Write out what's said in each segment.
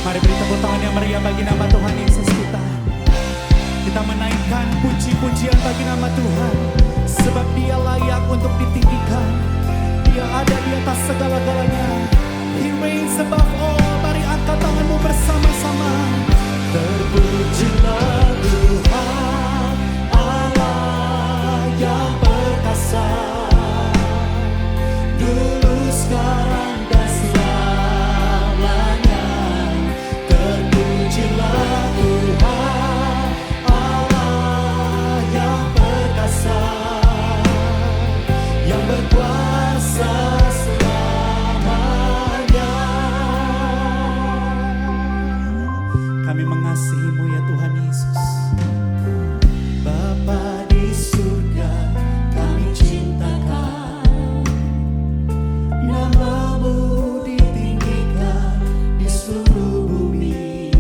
Mari beri tepuk tangan yang meriah bagi nama Tuhan Yesus kita. Kita menaikkan puji-pujian bagi nama Tuhan, sebab Dia layak untuk ditinggikan. Dia ada di atas segala-galanya. He reigns above all. Mari angkat tanganmu bersama-sama. Terpujilah Tuhan Allah yang perkasa, dulu sekarang dan selamanya. Terpujilah Tuhan Allah yang perkasa, yang berkuasa selamanya. Kami mengasihi-Mu ya Tuhan Yesus. Bapa di surga, kami cintakan. Nama-Mu ditinggikan di seluruh bumi.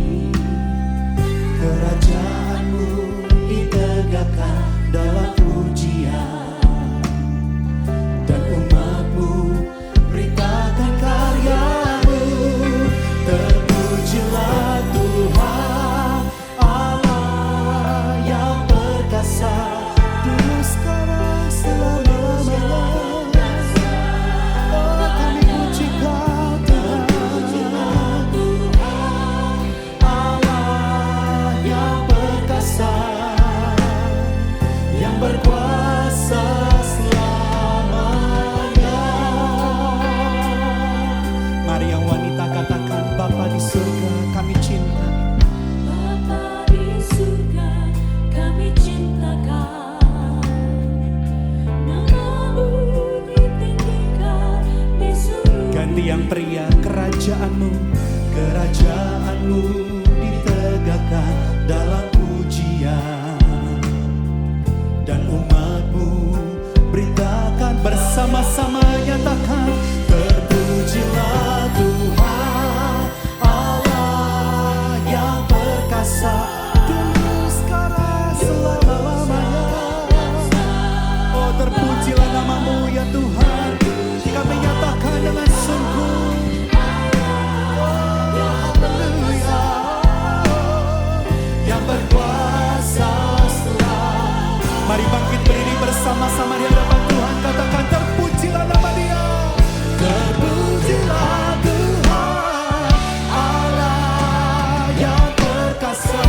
Kerajaan-Mu ditegakkan dalam pujian, dan umat-Mu beritakan karya-Mu. Terpujilah Tuhan Allah yang perkasa, dulu sekarang selama-lamanya. Oh, kami puji Kau Tuhan. Allah yang perkasa, yang berkuasa selamanya. Mari yang wanita katakan, Bapa di surga kami cinta. Bapa di surga, kami cintakan. Nama-Mu ditinggikan di seluruh. Ganti yang pria, kerajaan-Mu, kerajaan-Mu ditegakkan dalam pujian, dan umat-Mu beritakan bersama-sama, nyatakan. Terpujilah Tuhan Allah yang perkasa, dulu sekarang selama-lamanya. Oh, terpujilah nama-Mu ya Tuhan. Kami nyatakan dengan sungguh. Oh, haleluya. Yang berkuasa selamanya. Mari bangkit berdiri bersama-sama di hadapan Tuhan. Katakan, terpujilah nama Dia. Terpujilah Tuhan Allah yang perkasa.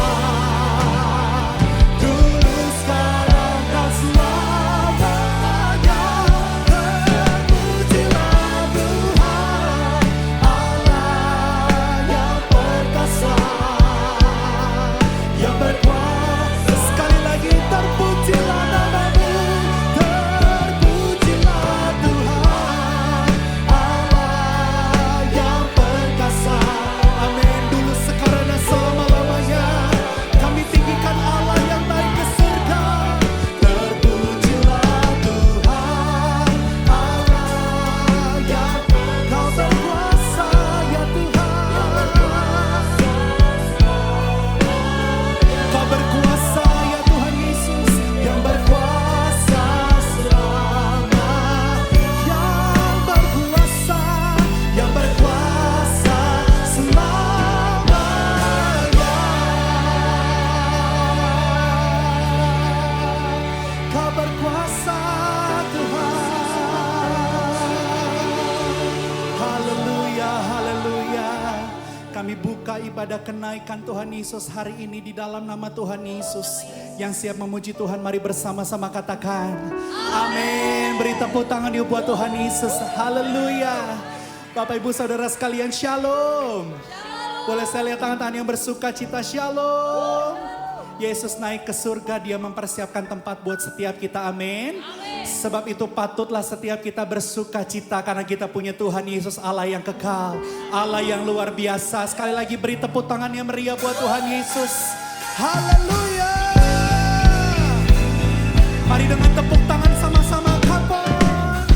Kami buka ibadah kenaikan Tuhan Yesus hari ini di dalam nama Tuhan Yesus. Yang siap memuji Tuhan, mari bersama-sama katakan amin. Beri tepuk tangan yuk buat Tuhan Yesus. Haleluya. Bapak Ibu Saudara sekalian, shalom. Boleh saya lihat tangan-tangan yang bersuka cita, shalom. Yesus naik ke surga, dia mempersiapkan tempat buat setiap kita, amin. Sebab itu patutlah setiap kita bersuka cita karena kita punya Tuhan Yesus, Allah yang kekal, Allah yang luar biasa. Sekali lagi beri tepuk tangan yang meriah buat Tuhan Yesus. Haleluya. Mari dengan tepuk tangan sama-sama, come on.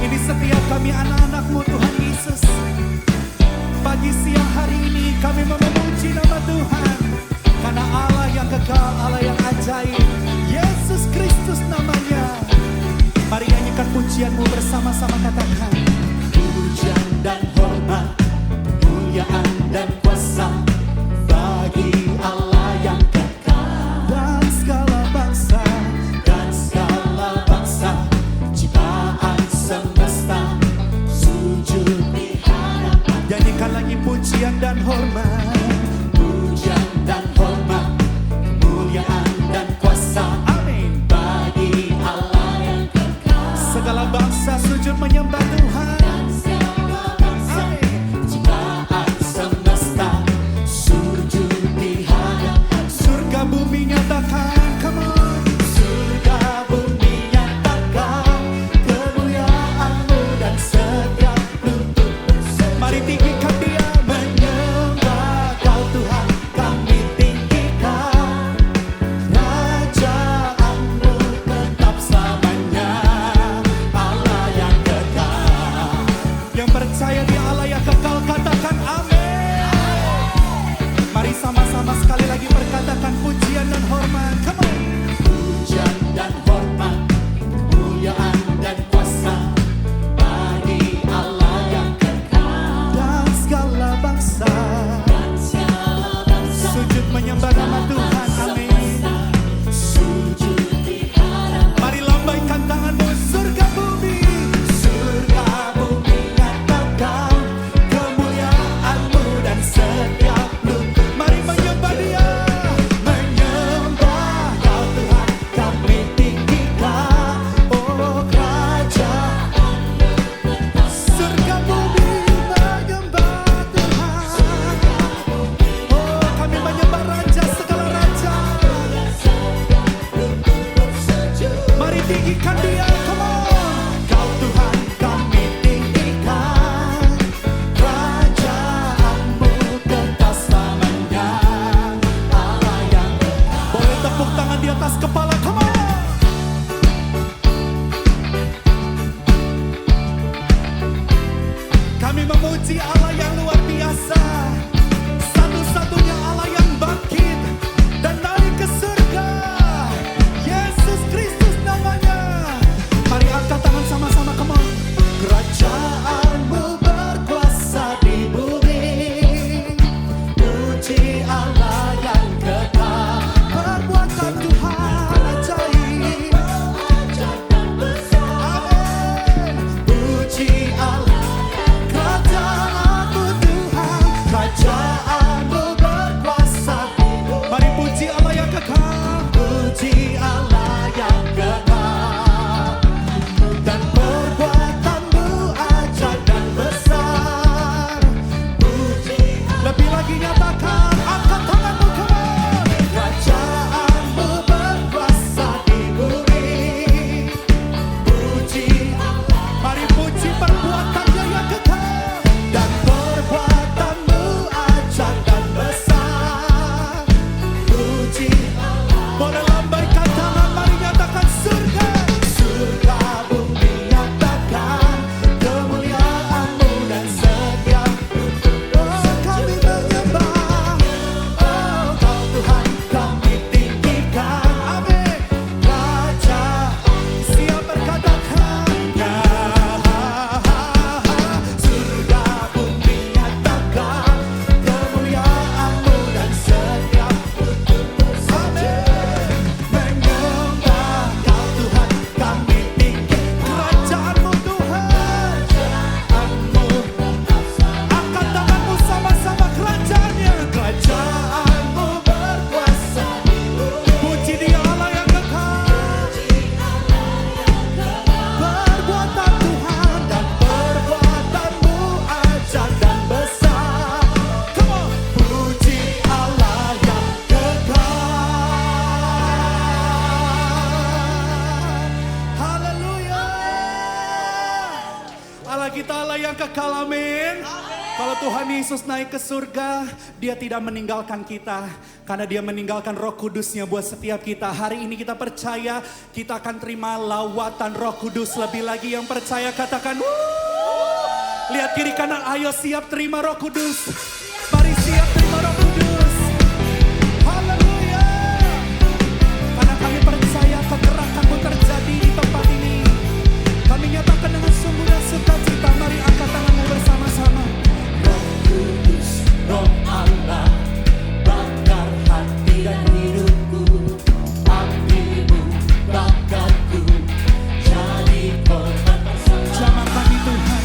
Ini setiap kami anak-anak-Mu Tuhan Yesus. Pagi siang hari ini kami memuji nama Tuhan. Karena Allah yang kekal, Allah yang ajaib, Yesus Kristus namanya. Mari nyanyikan pujian-Mu bersama-sama, katakan pujian dan hormat, kemuliaan dan kuasa bagi Allah yang kekal. Dan segala bangsa, ciptaan semesta sujud di hadapan. Nyanyikan lagi pujian dan hormat, pujian dan hormat, kemuliaan dan kuasa, amin, bagi Allah yang kekal. Segala bangsa sujud menyembah Tuhan, amin. Ciptaan semesta sujud di hadapan. Surga bumi nyatakan, come on. Surga bumi nyatakan kemuliaan-Mu dan setiap lutut bersujud. Mari tinggikan dia, menyembah Kau Tuhan, kami tinggikan. Kerajaan-Mu tetap selamanya, Allah yang kekal. Yang percaya di Allah yang kekal katakan amin. Mari sama-sama sekali lagi berkatakan pujian dan hormat, come on. Pujian dan hormat, kemuliaan dan kuasa bagi Allah yang kekal. Dan segala bangsa sujud menyembah nama Tuhan, amin. Sujud di hadapan. Mari lambaikan tanganmu, surga bumi nyatakan kemuliaan-Mu dan setiap lutut. Mari menyembah dia, menyembah Kau Tuhan, kami tinggikan. Oh kerajaan-Mu tetap. Surga bumi menyembah Tuhan. Oh kami menyembah Raja segala raja. Mari tinggikan dia, come on. Kau Tuhan kami tinggikan. Kerajaan-Mu tetap selamanya, Allah yang kekal. Boleh tepuk tangan di atas kepala, come on. Kami memuji Allah yang luar biasa, satu-satunya Allah yang bangkit dan naik ke surga. Yesus Kristus namanya. Allah kita Allah yang kekal, amin. Kalau Tuhan Yesus naik ke surga, dia tidak meninggalkan kita. Karena dia meninggalkan Roh Kudusnya buat setiap kita. Hari ini kita percaya kita akan terima lawatan Roh Kudus. Lebih lagi yang percaya katakan "Wuh." Lihat kiri kanan, ayo siap terima Roh Kudus. Mari siap terima Roh Kudus. Haleluya. Karena kami percaya kegerakanmu terjadi di tempat ini. Kami nyatakan dengan sungguh dan sukacita. Mari angkat tanganmu bersama-sama. Roh Kudus, Roh Allah, bakar hati dan hidupku. Apimu bakarku, jadi korban bersama. Jamah kami Tuhan,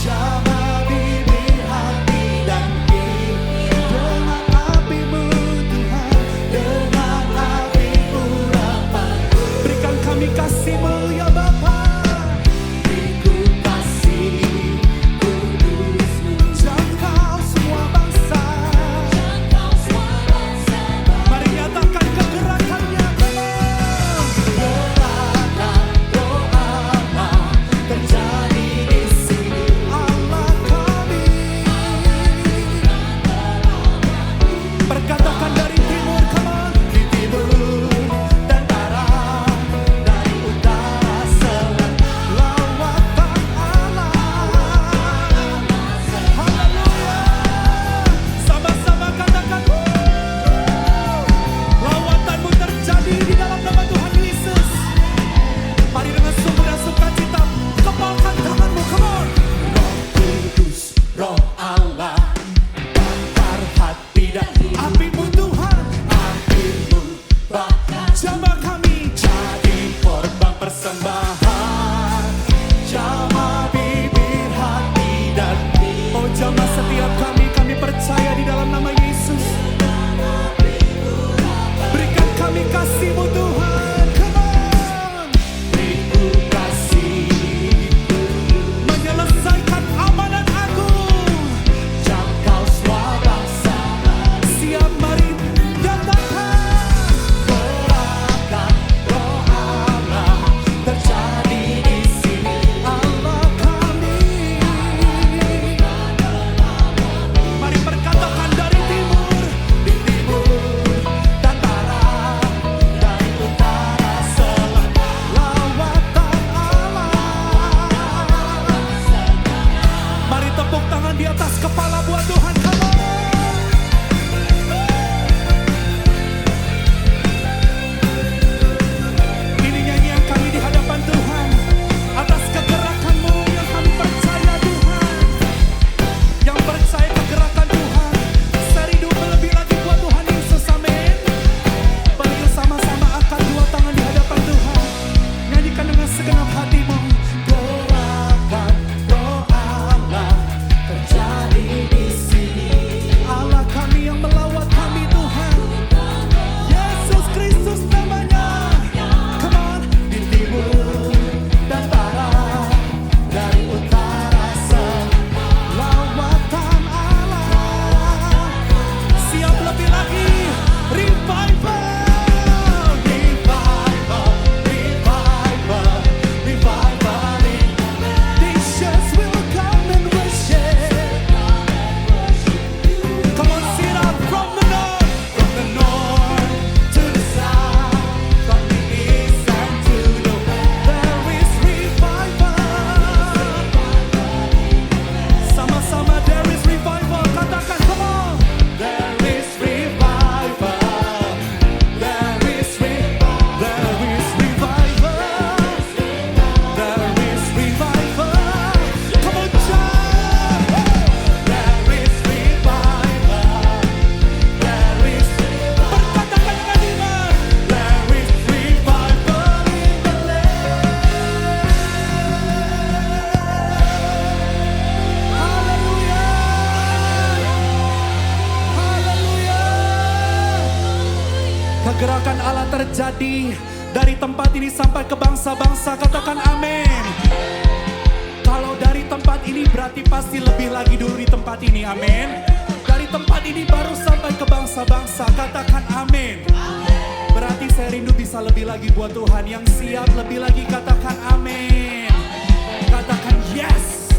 jamah bibir hati dan hidup. Dengan apimu Tuhan, dengan api urapan. Berikan kami kasih-Mu ya Bapa. Gerakan Allah terjadi dari tempat ini sampai ke bangsa-bangsa. Katakan amin. Kalau dari tempat ini berarti pasti lebih lagi dulu di tempat ini, amin. Dari tempat ini baru sampai ke bangsa-bangsa. Katakan amin. Berarti saya rindu bisa lebih lagi buat Tuhan. Yang siap lebih lagi katakan amin. Katakan yes.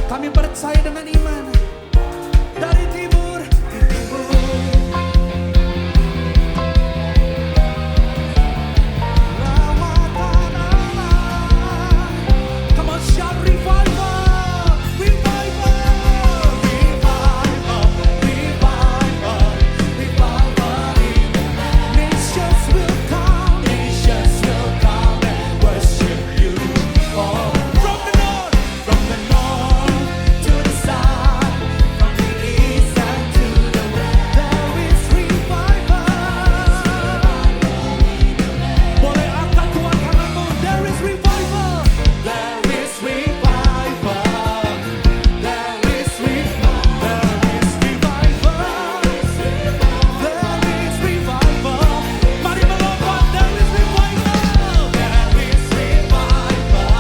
Kami percaya dengan iman. Dari timur, di timur. Lawatan Allah. Come on, shout revival. Revival. Revival. Revival. Revival. Nations will come. Nations will come and worship you. Oh, from the north to the south, from the east and to the west, there is revival. Boleh angkat Tuhan tanganmu. There is revival. There is revival. There is revival. There is revival. There is revival. Mari melompat. There is revival. There is revival.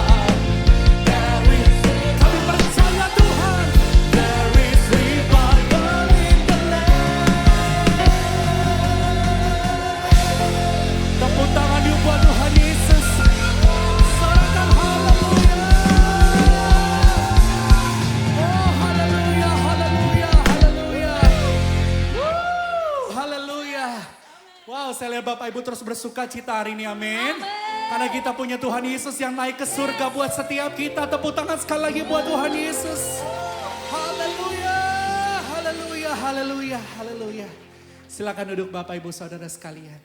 Kami percaya Tuhan. There is revival in the land. Tepuk tangan yuk buat Tuhan Yesus. Sorakan haleluya. Oh haleluya, haleluya, haleluya. Haleluya. Wow, saya lihat Bapak Ibu terus bersuka cita hari ini, amin. Karena kita punya Tuhan Yesus yang naik ke surga buat setiap kita. Tepuk tangan sekali lagi buat Tuhan Yesus. Haleluya, haleluya, haleluya, haleluya. Silakan duduk Bapak Ibu Saudara sekalian.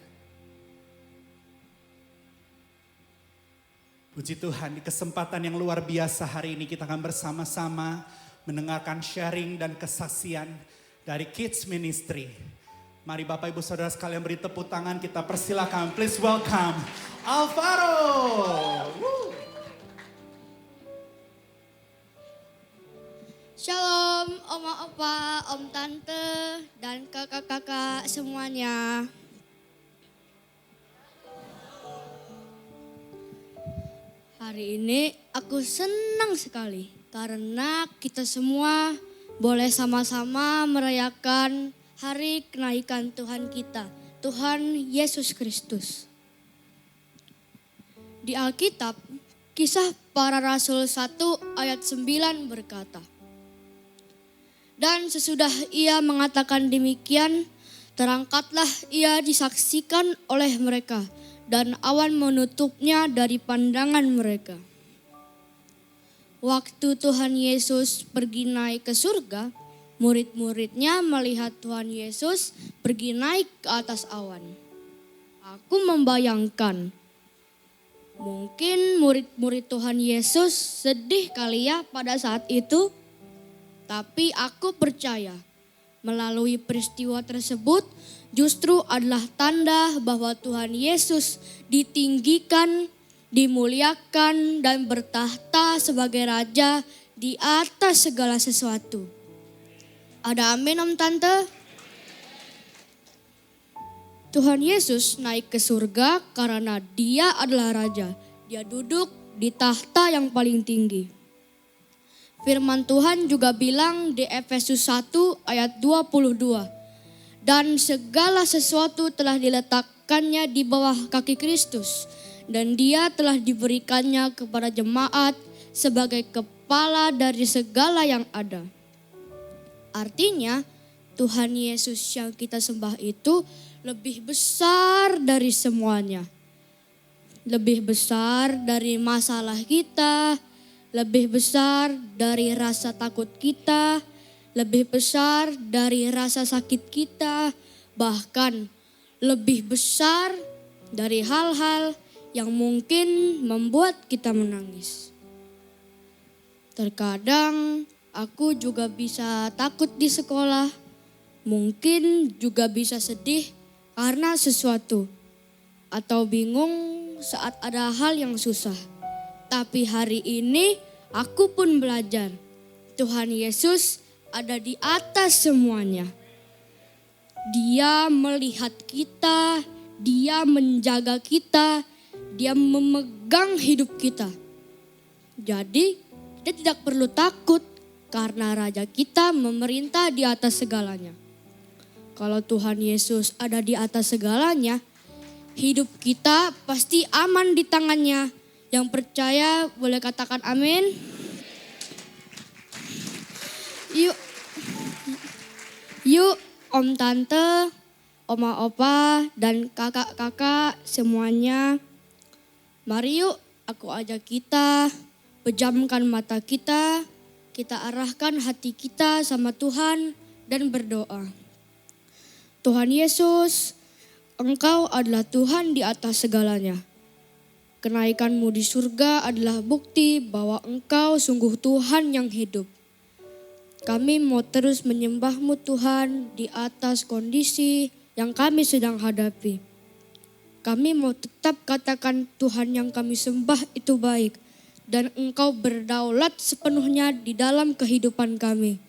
Puji Tuhan, di kesempatan yang luar biasa hari ini kita akan bersama-sama mendengarkan sharing dan kesaksian dari Kids Ministry. Mari Bapak Ibu Saudara sekalian beri tepuk tangan, kita persilakan. Please welcome Alvaro. Woo. Shalom oma opa, om tante, dan kakak-kakak semuanya. Hari ini aku senang sekali karena kita semua boleh sama-sama merayakan hari kenaikan Tuhan kita, Tuhan Yesus Kristus. Di Alkitab, Kisah Para Rasul 1 ayat 9 berkata, "Dan sesudah ia mengatakan demikian, terangkatlah ia disaksikan oleh mereka, dan awan menutupnya dari pandangan mereka." Waktu Tuhan Yesus pergi naik ke surga, murid-muridnya melihat Tuhan Yesus pergi naik ke atas awan. Aku membayangkan, mungkin murid-murid Tuhan Yesus sedih kali ya pada saat itu. Tapi aku percaya melalui peristiwa tersebut justru adalah tanda bahwa Tuhan Yesus ditinggikan, dimuliakan, dan bertahta sebagai Raja di atas segala sesuatu. Ada amin om tante? Tuhan Yesus naik ke surga karena dia adalah Raja. Dia duduk di tahta yang paling tinggi. Firman Tuhan juga bilang di Efesus 1 ayat 22. Dan segala sesuatu telah diletakkannya di bawah kaki Kristus. Dan dia telah diberikannya kepada jemaat sebagai kepala dari segala yang ada. Artinya Tuhan Yesus yang kita sembah itu lebih besar dari semuanya. Lebih besar dari masalah kita, lebih besar dari rasa takut kita, lebih besar dari rasa sakit kita, bahkan lebih besar dari hal-hal yang mungkin membuat kita menangis. Terkadang aku juga bisa takut di sekolah, mungkin juga bisa sedih karena sesuatu, atau bingung saat ada hal yang susah. Tapi hari ini aku pun belajar, Tuhan Yesus ada di atas semuanya. Dia melihat kita, dia menjaga kita, dia memegang hidup kita. Jadi kita tidak perlu takut karena Raja kita memerintah di atas segalanya. Kalau Tuhan Yesus ada di atas segalanya, hidup kita pasti aman di tangannya. Yang percaya boleh katakan amin. Yuk, yuk om tante, oma opa, dan kakak-kakak semuanya. Mari yuk aku ajak kita, pejamkan mata kita arahkan hati kita sama Tuhan dan berdoa. Tuhan Yesus, Engkau adalah Tuhan di atas segalanya. Kenaikanmu di surga adalah bukti bahwa Engkau sungguh Tuhan yang hidup. Kami mau terus menyembah-Mu Tuhan di atas kondisi yang kami sedang hadapi. Kami mau tetap katakan Tuhan yang kami sembah itu baik dan Engkau berdaulat sepenuhnya di dalam kehidupan kami.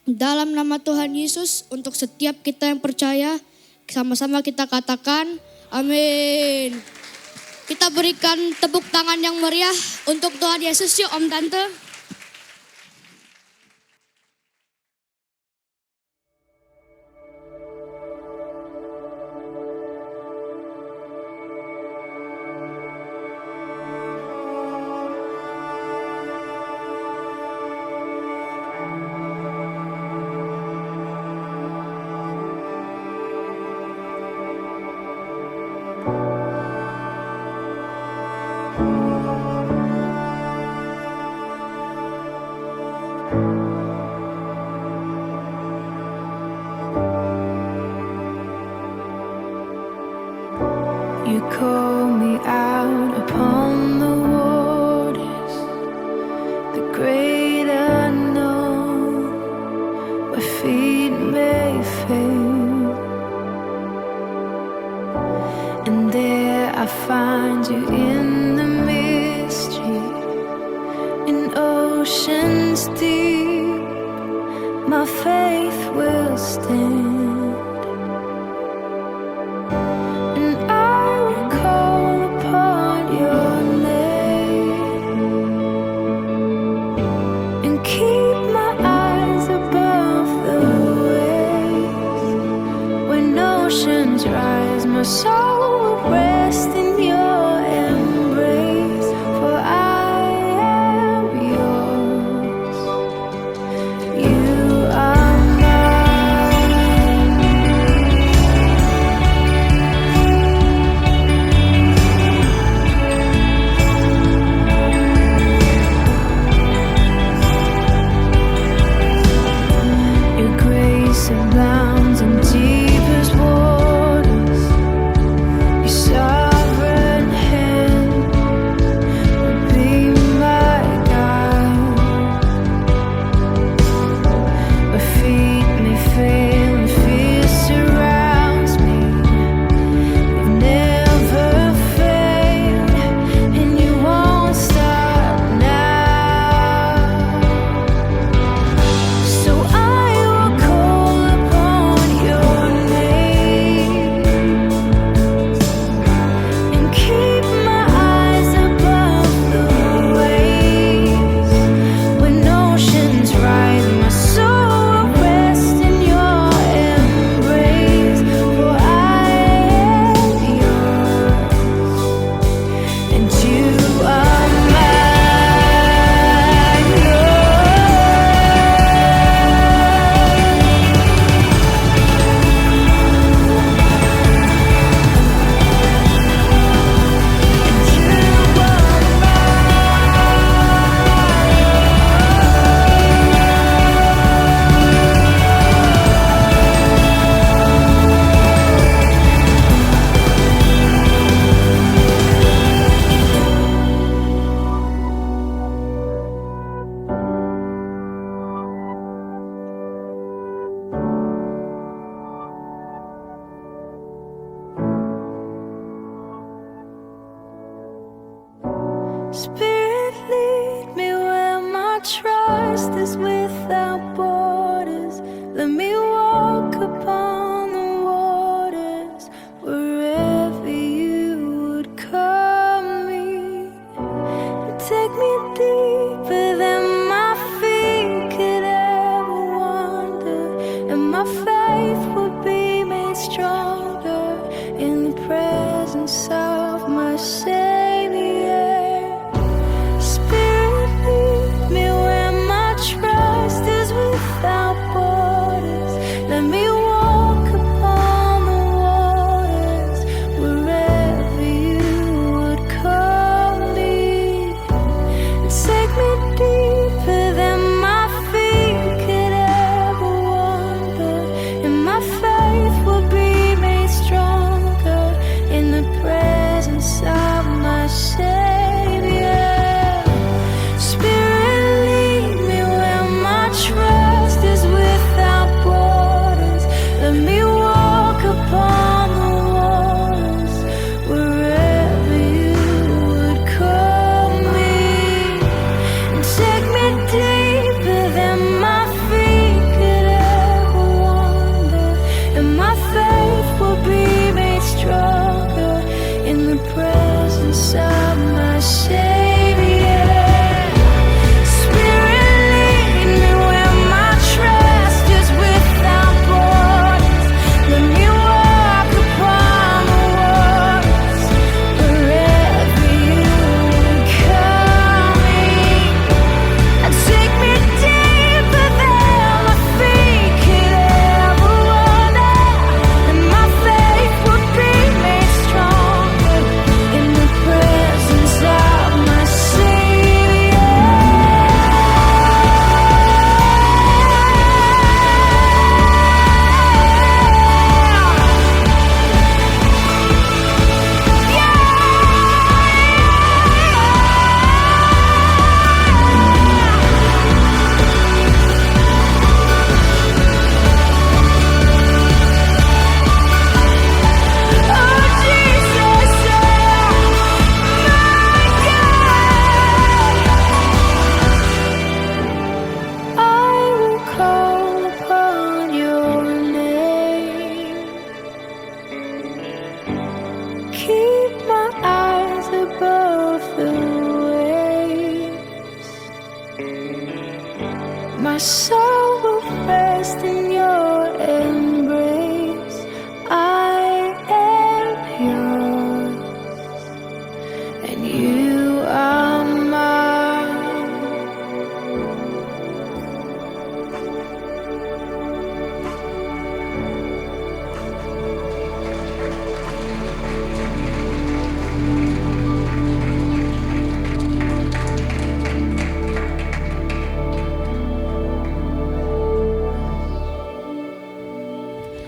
Dalam nama Tuhan Yesus untuk setiap kita yang percaya, sama-sama kita katakan amin. Kita berikan tepuk tangan yang meriah untuk Tuhan Yesus yuk om tante. You call me out upon the waters, the great unknown, where feet may fail. And there I find you in the mystery, in oceans deep, my faith will stand. Rise, my soul will rest in your embrace, for I am yours. You are mine. Your grace abounds in deepest waters. Sovereign hand will be my guide. Where feet may fail and fear surrounds me, you've never failed and you won't stop now. So I will call upon your name. Keep my eyes above the waves. When oceans rise, my soul will rest in your embrace. For I am yours, and you are mine. Spirit, lead me where my trust is without borders. Let me walk upon the waters wherever you would call me. Take me deeper than my feet could ever wander, and my faith will be made stronger in the presence of my Savior. Spirit, lead me where my trust is me deeper than my feet could ever wander, and my faith will be made stronger in the presence of my Savior. Spirit, lead me where my trust is without borders. Let me walk upon the waters wherever you would call me. And take me deeper than my feet could ever wander, and my faith will be made stronger in the presence of my Savior. Spirit, lead me where my trust is without borders. Let me walk upon the waters wherever you would call me. And take me deeper than my feet could ever wander, and my faith will be made stronger in the presence of my Savior. Oh Jesus, I will call upon your name. Keep my eyes above the waves. My soul will rest in your embrace. I am yours, and you are mine.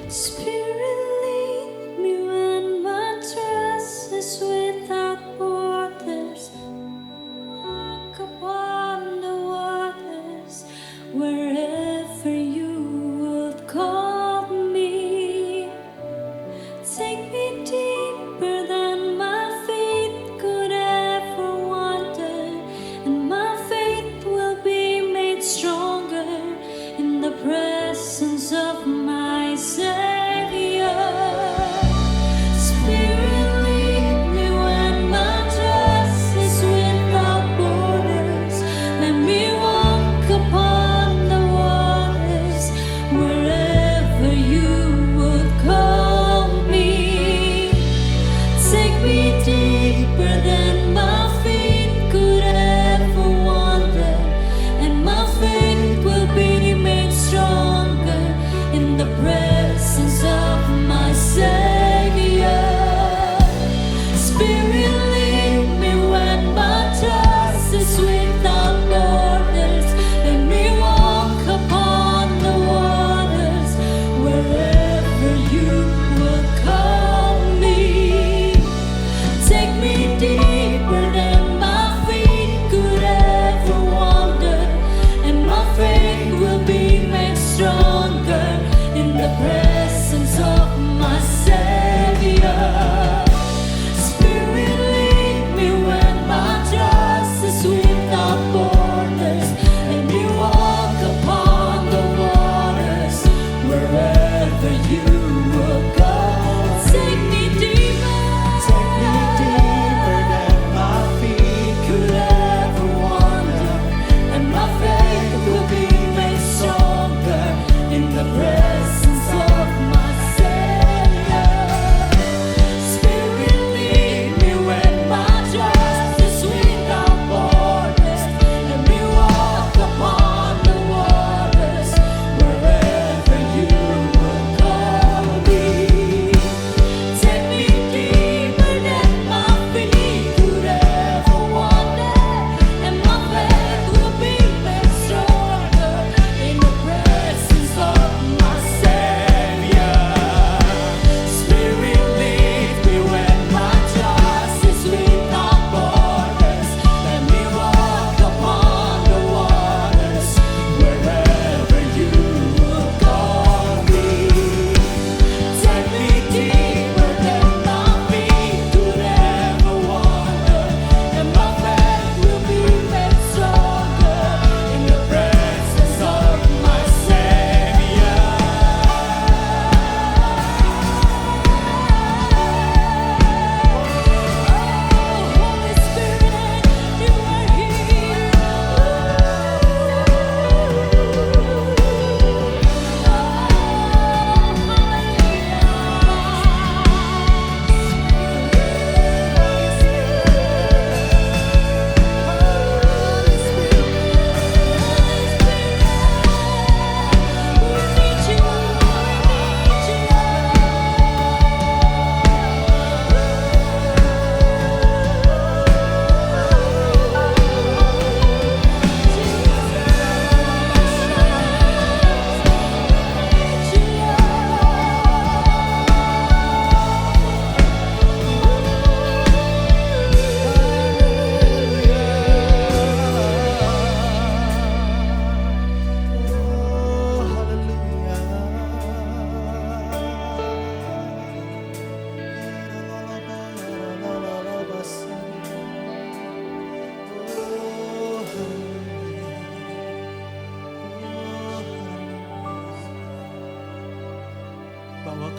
Spirit, lead me when my trust is without borders. Walk upon the waters wherever you would call me. Take me deeper than my feet could ever wander, and my faith will be made stronger in the presence of my Savior. Spirit, lead me when my trust is without borders. Let me walk upon the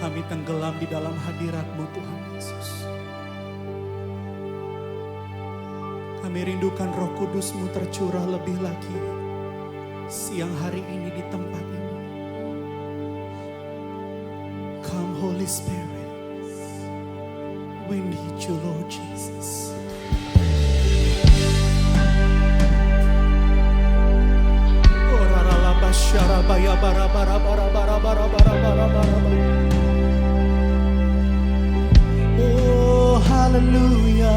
Kami tenggelam di dalam hadirat-Mu Tuhan Yesus. Kami rindukan Roh Kudus-Mu tercurah lebih lagi siang hari ini di tempat ini. Come Holy Spirit, we need you Lord Jesus. Oh, hallelujah,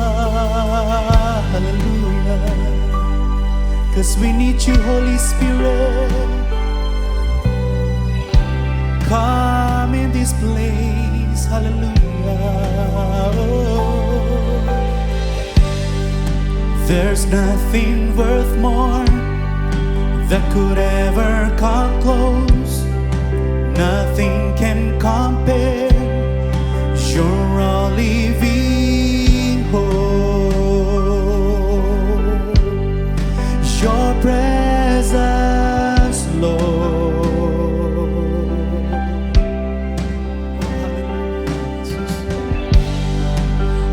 hallelujah. 'Cause we need you, Holy Spirit. Come in this place, hallelujah. Oh. There's nothing worth more that could ever come close. Nothing can compare. You're all living hope. Your presence, Lord.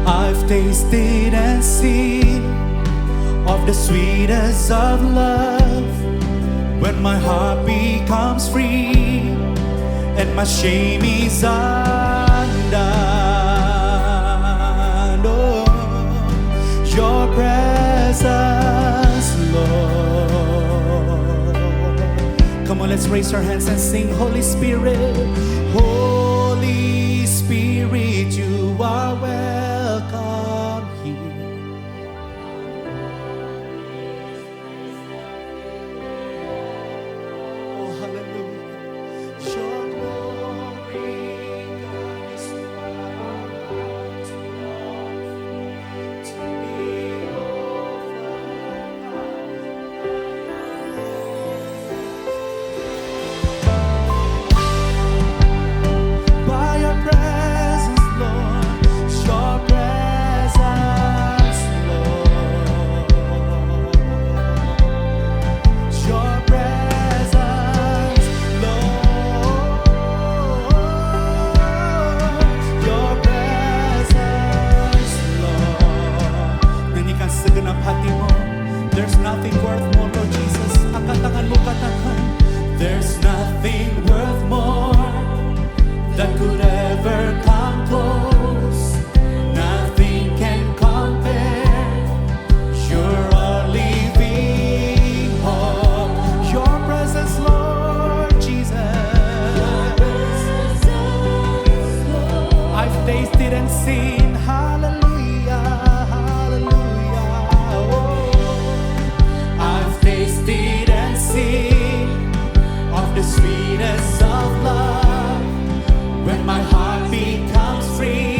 I've tasted and seen of the sweetest of love, when my heart becomes free and my shame is undone. Oh, your presence, Lord. Come on, let's raise our hands and sing, Holy Spirit. Holy Spirit, you are welcome here. There's nothing worth more, Lord Jesus. Angkat tanganmu, katakan, there's nothing worth more that could ever come close. Nothing can compare. You're our living hope. Your presence, Lord Jesus. I've tasted and seen, hallelujah, hallelujah. Oh. I've tasted and seen of the sweetest of love, when my heart becomes free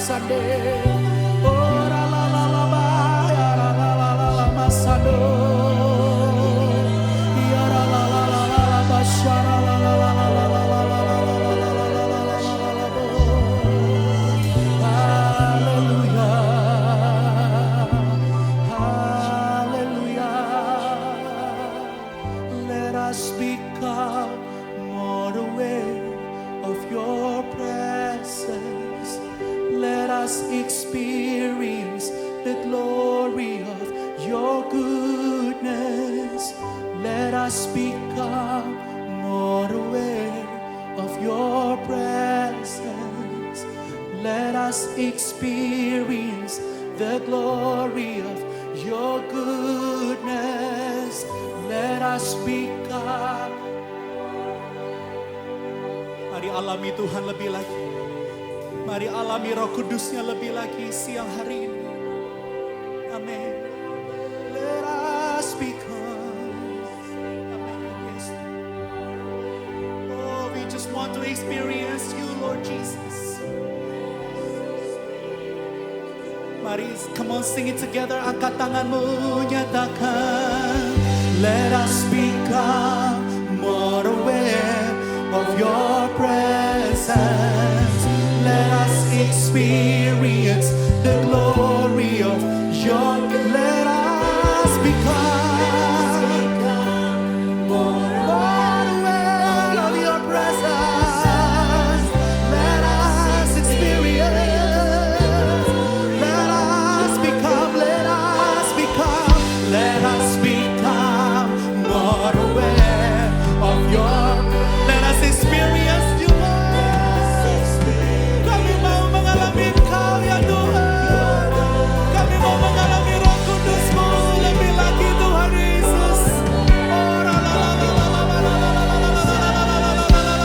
masande. Ora la la la ba, ya la la la la la masando. Ya la la la la la la ba, sha la la la la la la la la la la la la la la la la la bo. Hallelujah. Hallelujah. Let us become more aware of your presence. Let us experience the glory of your goodness. Let us become more aware of your presence. Let us experience the glory of your goodness. Let us become. Mari alami Tuhan lebih lagi. Mari alami Roh Kudusnya lebih lagi siang hari ini. Amin. Let us become. Amen. Yes. Oh, we just want to experience you, Lord Jesus. Mari, come on, sing it together. Angkat tanganmu, nyatakan. Let us become more aware of your presence. Let us experience the glory of your. Let us become more aware of your presence. Let us experience. Let us become. Let us become. Let us become more aware of your. Let us experience you, Lord. Kami mau mengalami Engkau ya Tuhan. Kami mau mengalami Roh Kudus-Mu lebih lagi Tuhan Yesus. Oh, la la la la la la la la la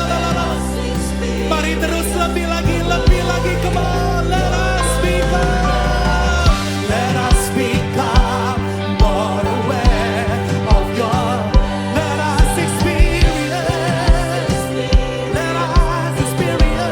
la la. Mari terus lebih lagi, come on. Let us become. Let us become more aware of your. Let us experience. Let us experience.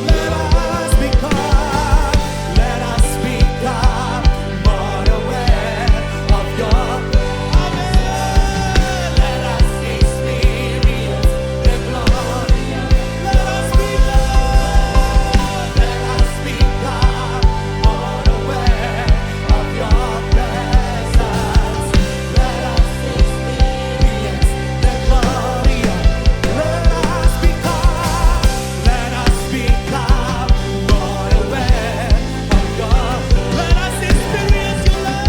Let us become. Let us become more aware of your. Let us experience the glory. Let us become. Let us become more aware of your presence. Let us experience the glory. Let us become. Let us become more aware of your. Let us experience your love.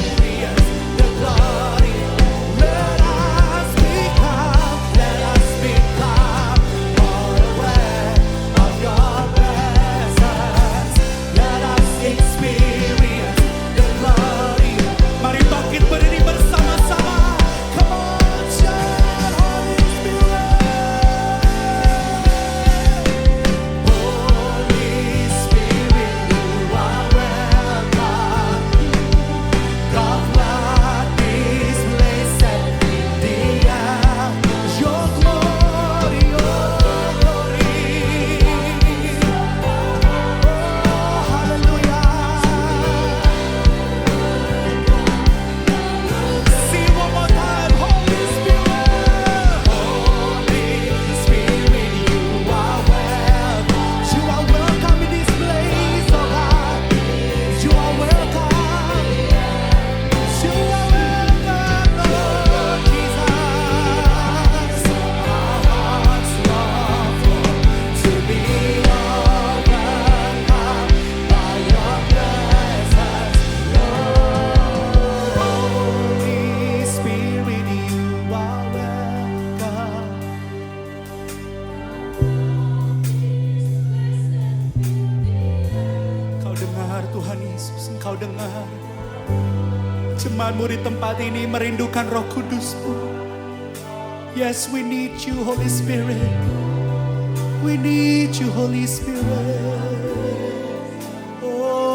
Experience the glory. Let us become. Let us become more aware of your presence. Let us experience the glory. Mari bangkit berdiri bersama-sama. Come on, shout Holy Spirit. Holy Spirit, you are welcome. God, flood this place and the air. Your glory, your glory. Oh, hallelujah. See one more time, Holy Spirit. Holy Spirit, you are welcome. You are welcome in this place, oh God. You are welcome. You are welcome, Lord Jesus. Our hearts long to be overcome by your presence, Holy Spirit, you are welcome. Kau dengar Tuhan Yesus, Engkau dengar. Jemaatmu di tempat ini merindukan Roh Kudus-Mu. Yes, we need you, Holy Spirit. We need you, Holy Spirit. Oh,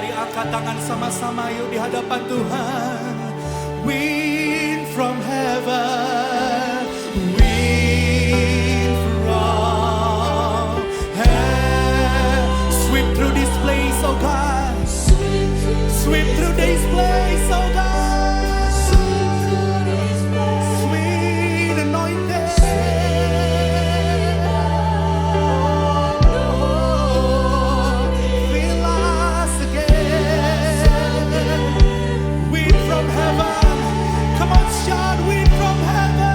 Mari angkat tangan sama-sama yuk di hadapan Tuhan. Wind from heaven, wind from heaven, sweep through this place, oh God. Sweep through this place, oh God. Sweet anointed. Fill us again. Wind from heaven. Come on, shout, wind from heaven.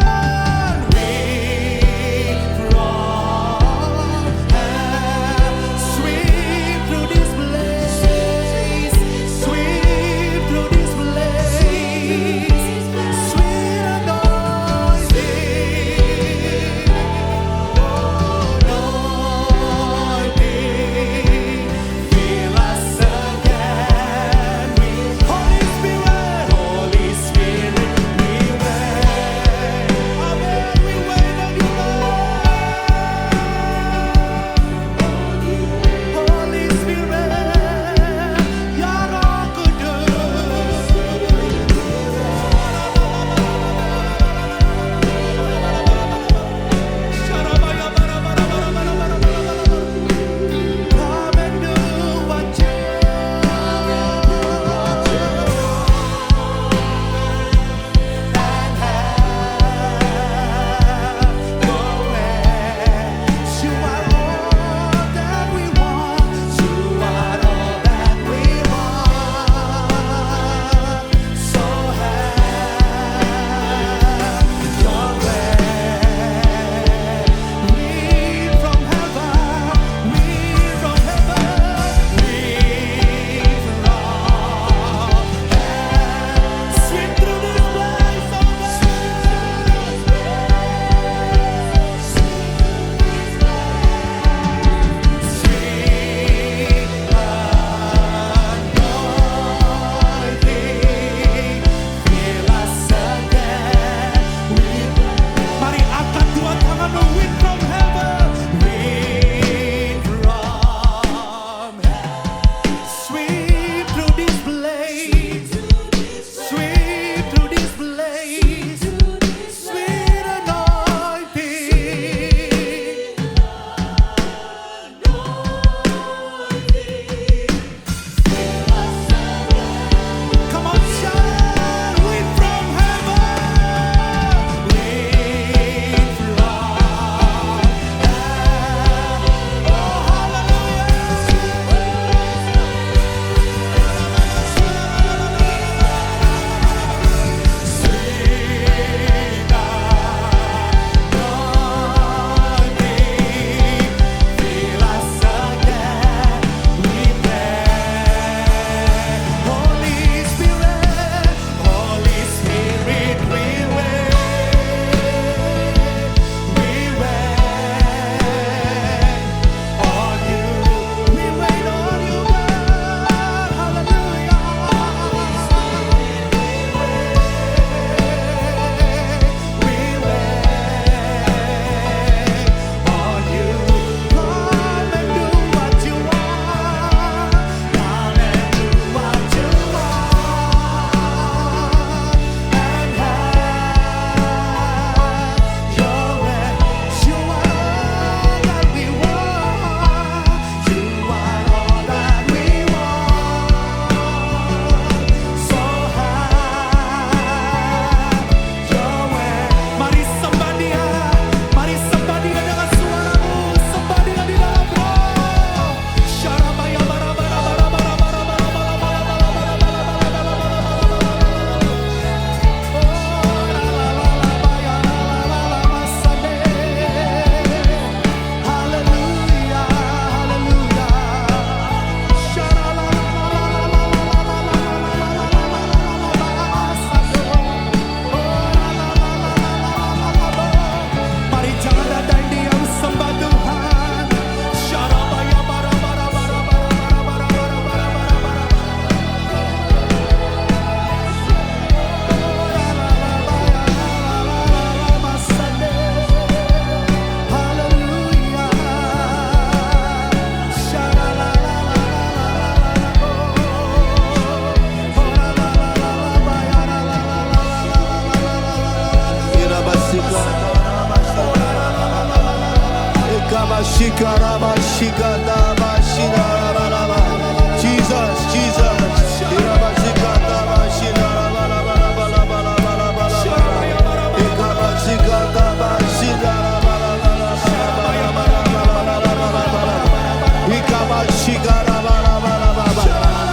Jesus, Jesus.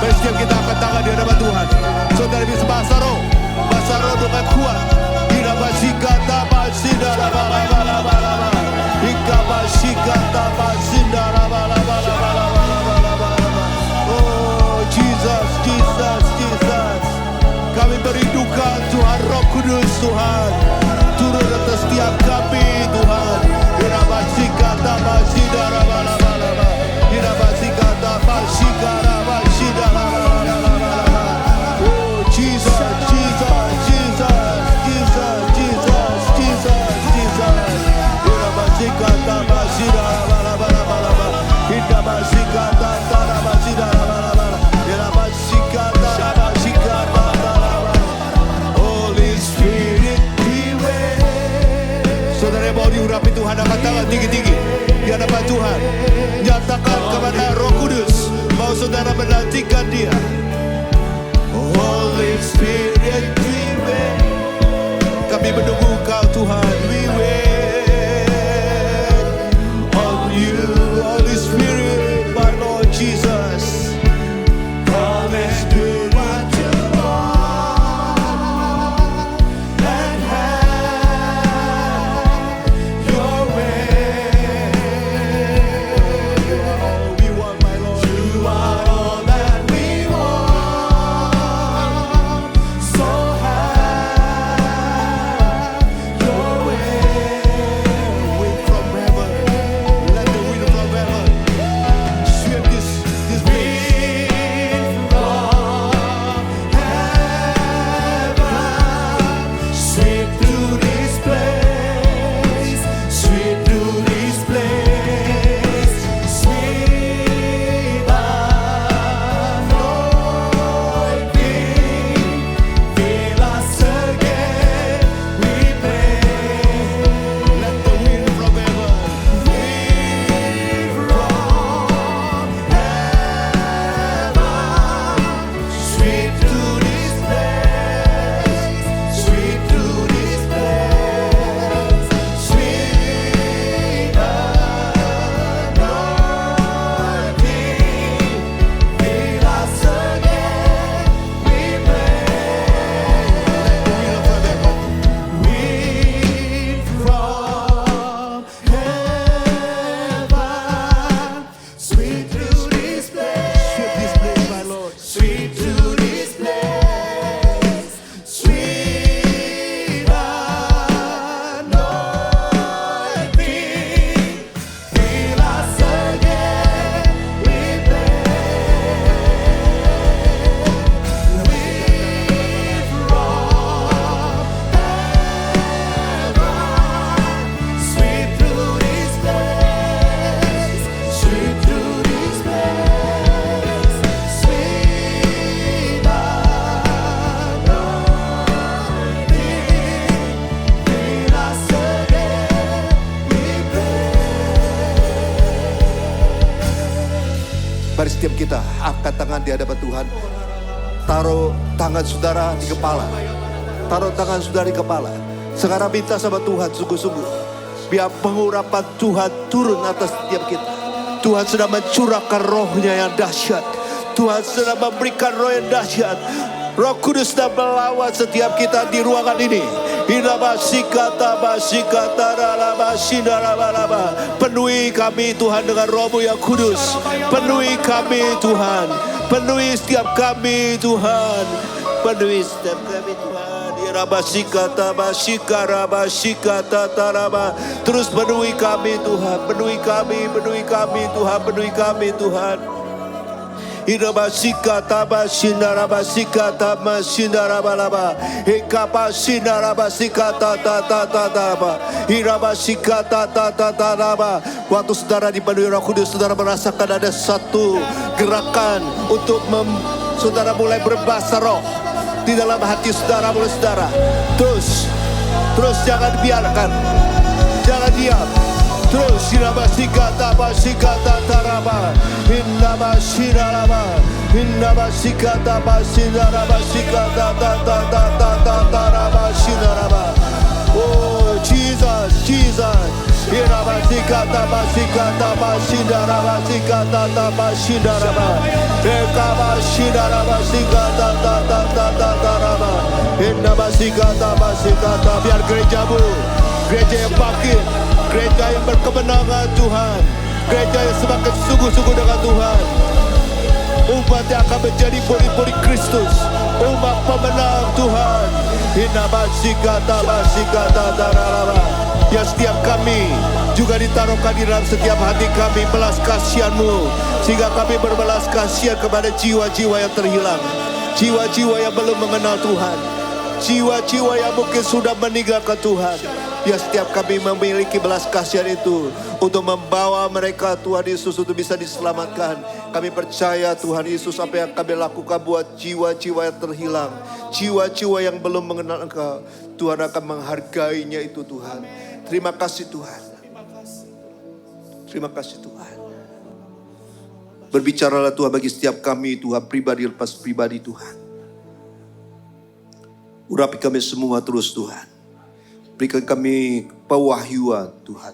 Mari setiap kita angkat tangan di hadapan Tuhan. Saudara bisa bahasa roh dengan kuat. Oh Jesus, Jesus, Jesus. Kami merindukan Tuhan, Roh Kudus Tuhan turun atas setiap kami Tuhan. Oh Jesus, Jesus, Jesus, Jesus, Jesus, Jesus, Jesus. Holy Spirit, saudara yang mau diurapi Tuhan, angkat tangan tinggi-tinggi di hadapan Tuhan. Nyatakan kepada Roh Kudus mau saudara menantikan Dia. Holy Spirit, we wait. Kami menunggu Engkau Tuhan. We wait on You, Holy Spirit, my Lord Jesus. Holy Spirit, what You want and have Your way. All we want, my Lord. You are all that we want. So have Your way. Wind from heaven, let the wind from heaven sweep this place. Sweep through this place, sweep through this place, sweep anointing, fill us again, we pray. Let the wind from heaven, sweep through this place, sweep through this place, sweep anointing, fill us again, we pray. Wind from heaven, sweep through this place, sweep this place, my Lord, sweep through this place, sweep anointing, fill us again, we sweep through this place, sweep through this place, sweep anointing, fill us again, we pray. Mari setiap kita angkat tangan di hadapan Tuhan. Taruh tangan saudara di kepala. Taruh tangan saudara di kepala. Sekarang minta sama Tuhan sungguh-sungguh. Biar pengurapan Tuhan turun atas setiap kita. Tuhan sedang mencurahkan rohnya yang dahsyat. Tuhan sedang memberikan roh yang dahsyat. Roh Kudus sedang melawat setiap kita di ruangan ini. Penuhi kami Tuhan dengan roh-Mu yang kudus. Penuhi kami Tuhan. Penuhi setiap kami Tuhan. Penuhi setiap kami Tuhan. Terus penuhi kami Tuhan. Penuhi kami, penuhi kami Tuhan. Penuhi kami Tuhan. Irabasika tabasindarabasika tamasindarabalaba ikapasindarabasika tatatatataraba irabasika tatatataraba. Waktu saudara dipenuhi Roh Kudus, saudara merasakan ada satu gerakan untuk saudara mulai berbahasa roh di dalam hati saudara. Mulai saudara terus jangan biarkan, jangan diam, Terus sirabasikata basikata taraba. Innabasikata Innabasikata basirabasikata taraba. Oh Jesus, Jesus. Irabasikata basikata basirabasikata basiraba. Ekabasirabasikata taraba. Innabasikata basikata. Biar gerejamu, gereja yang bangkit, gereja yang berkemenangan Tuhan, gereja yang semakin sungguh-sungguh dengan Tuhan. Umat yang akan menjadi murid-murid Kristus, umat pemenang Tuhan. Hinabasikata basikata taraba. Ya setiap kami juga ditaruhkan di dalam setiap hati kami belas kasihan-Mu, sehingga kami berbelas kasihan kepada jiwa-jiwa yang terhilang, jiwa-jiwa yang belum mengenal Tuhan, jiwa-jiwa yang mungkin sudah meninggalkan Tuhan. Ya setiap kami memiliki belas kasihan itu untuk membawa mereka Tuhan Yesus untuk bisa diselamatkan. Kami percaya Tuhan Yesus apa yang kami lakukan buat jiwa-jiwa yang terhilang, jiwa-jiwa yang belum mengenal Engkau, Tuhan akan menghargainya itu Tuhan. Terima kasih Tuhan. Terima kasih Tuhan. Berbicaralah Tuhan bagi setiap kami Tuhan, pribadi lepas pribadi Tuhan. Urapi kami semua terus Tuhan. Berikan kami pewahyuan Tuhan.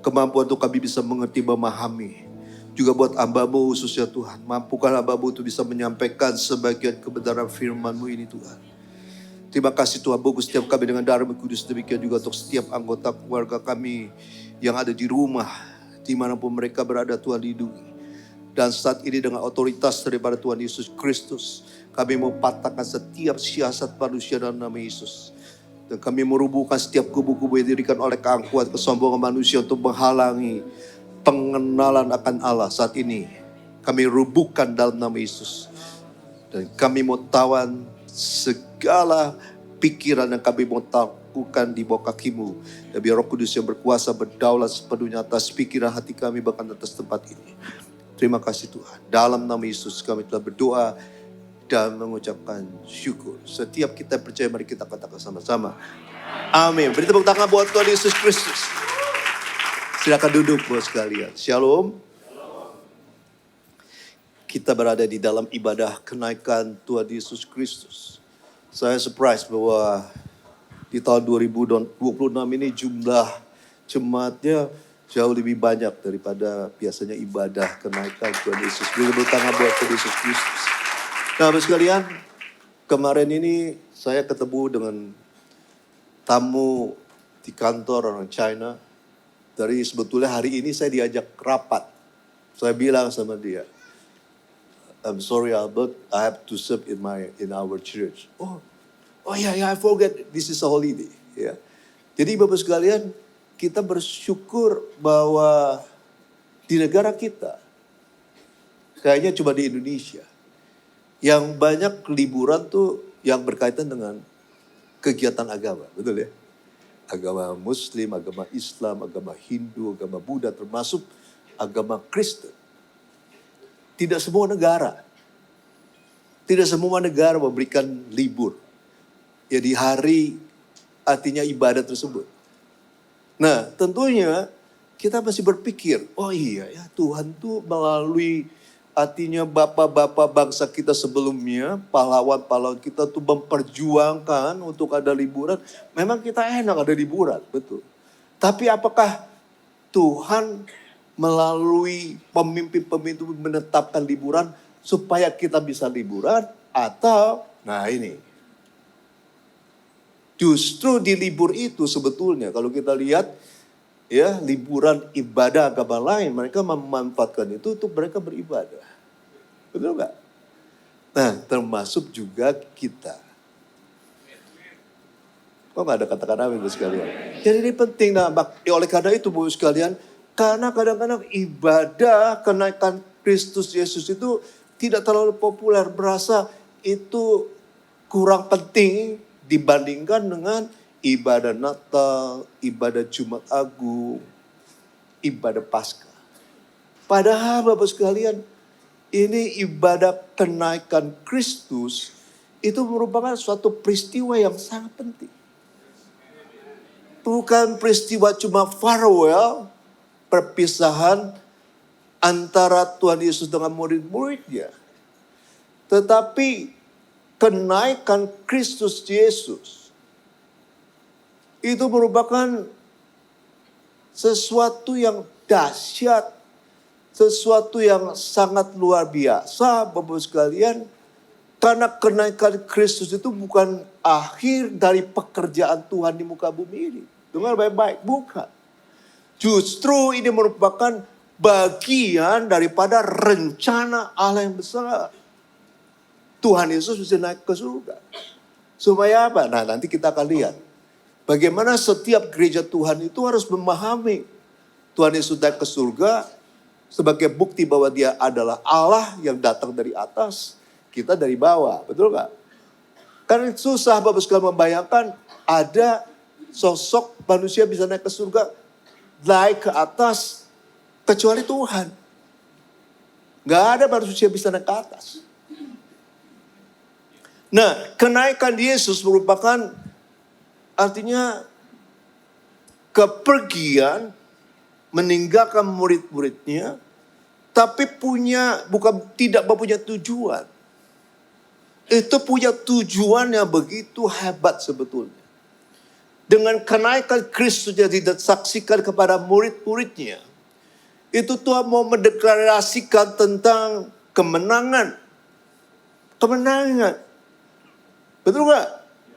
Kemampuan untuk kami bisa mengerti, memahami. Juga buat hamba-Mu khususnya Tuhan. Mampukan hamba-Mu untuk bisa menyampaikan sebagian kebenaran firman-Mu ini Tuhan. Terima kasih Tuhan, bungkus setiap kami dengan darah kudus. Demikian juga untuk setiap anggota keluarga kami yang ada di rumah, dimanapun mereka berada Tuhan lindungi. Dan saat ini dengan otoritas daripada Tuhan Yesus Kristus, kami mau patahkan setiap siasat manusia dalam nama Yesus. Dan kami merubuhkan setiap kubu-kubu yang didirikan oleh keangkuhan, kesombongan manusia untuk menghalangi pengenalan akan Allah saat ini. Kami rubuhkan dalam nama Yesus. Dan kami mau tawan segala pikiran yang kami mau lakukan di bawah kaki-Mu. Dan biar Roh Kudus yang berkuasa berdaulat sepenuhnya atas pikiran hati kami, bahkan atas tempat ini. Terima kasih Tuhan. Dalam nama Yesus kami telah berdoa dan mengucapkan syukur. Setiap kita percaya, mari kita katakan sama-sama. Amin. Beri tepuk tangan buat Tuhan Yesus Kristus. Silakan duduk buat sekalian. Shalom. Kita berada di dalam ibadah kenaikan Tuhan Yesus Kristus. Saya surprise bahwa di tahun 2026 ini jumlah jemaatnya jauh lebih banyak daripada biasanya ibadah kenaikan Tuhan Yesus. Beri tepuk tangan buat Tuhan Yesus Kristus. Nah, Bapak sekalian, kemarin ini saya ketemu dengan tamu di kantor orang China. Dari sebetulnya hari ini saya diajak rapat. Saya bilang sama dia, I'm sorry Albert, I have to serve in our church. Oh yeah, I forget this is a holiday. Ya. Jadi Bapak sekalian, kita bersyukur bahwa di negara kita, kayaknya cuma di Indonesia, yang banyak liburan tuh yang berkaitan dengan kegiatan agama, betul ya? Agama Muslim, agama Islam, agama Hindu, agama Buddha, termasuk agama Kristen. Tidak semua negara memberikan libur. Ya di hari artinya ibadah tersebut. Nah tentunya kita masih berpikir, oh iya ya Tuhan tuh melalui artinya bapak-bapak bangsa kita sebelumnya, pahlawan-pahlawan kita tuh memperjuangkan untuk ada liburan. Memang kita enak ada liburan, betul. Tapi apakah Tuhan melalui pemimpin-pemimpin menetapkan liburan supaya kita bisa liburan, atau nah ini justru di libur itu sebetulnya kalau kita lihat ya liburan ibadah agama lain, mereka memanfaatkan itu untuk mereka beribadah, betul nggak? Nah termasuk juga kita. Kok nggak ada kata-kata amin sekalian? Jadi ini penting. Nah oleh karena itu Bu sekalian, karena kadang-kadang ibadah kenaikan Kristus Yesus itu tidak terlalu populer, berasa itu kurang penting dibandingkan dengan ibadah Natal, ibadah Jumat Agung, ibadah Paskah. Padahal Bapak sekalian, ini ibadah kenaikan Kristus itu merupakan suatu peristiwa yang sangat penting. Bukan peristiwa cuma farewell, perpisahan antara Tuhan Yesus dengan murid-muridnya. Tetapi kenaikan Kristus Yesus itu merupakan sesuatu yang dahsyat, sesuatu yang sangat luar biasa, Bapak sekalian. Karena kenaikan Kristus itu bukan akhir dari pekerjaan Tuhan di muka bumi ini. Dengar baik-baik, bukan. Justru ini merupakan bagian daripada rencana Allah yang besar. Tuhan Yesus bisa naik ke surga. Supaya apa? Nah, nanti kita akan lihat. Bagaimana setiap gereja Tuhan itu harus memahami Tuhan Yesus naik ke surga sebagai bukti bahwa dia adalah Allah yang datang dari atas, kita dari bawah. Betul gak? Karena susah Bapak sekalian membayangkan ada sosok manusia bisa naik ke surga, naik ke atas, kecuali Tuhan. Gak ada manusia bisa naik ke atas. Nah, kenaikan Yesus merupakan artinya kepergian meninggalkan murid-muridnya, tapi tidak mempunyai tujuan. Itu punya tujuan yang begitu hebat sebetulnya. Dengan kenaikan Kristus yang disaksikan kepada murid-muridnya, itu Tuhan mau mendeklarasikan tentang kemenangan. Kemenangan. Betul gak?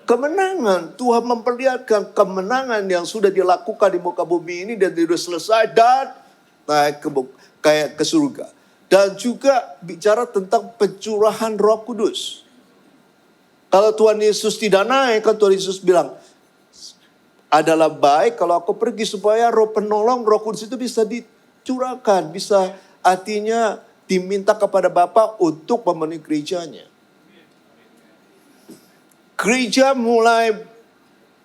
Kemenangan. Tuhan memperlihatkan kemenangan yang sudah dilakukan di muka bumi ini dan sudah selesai dan naik ke surga. Dan juga bicara tentang pencurahan Roh Kudus. Kalau Tuhan Yesus tidak naik, kan Tuhan Yesus bilang, adalah baik kalau aku pergi supaya roh penolong, Roh Kudus itu bisa dicurahkan. Bisa artinya diminta kepada Bapa untuk memenuhi gerejanya. Gereja mulai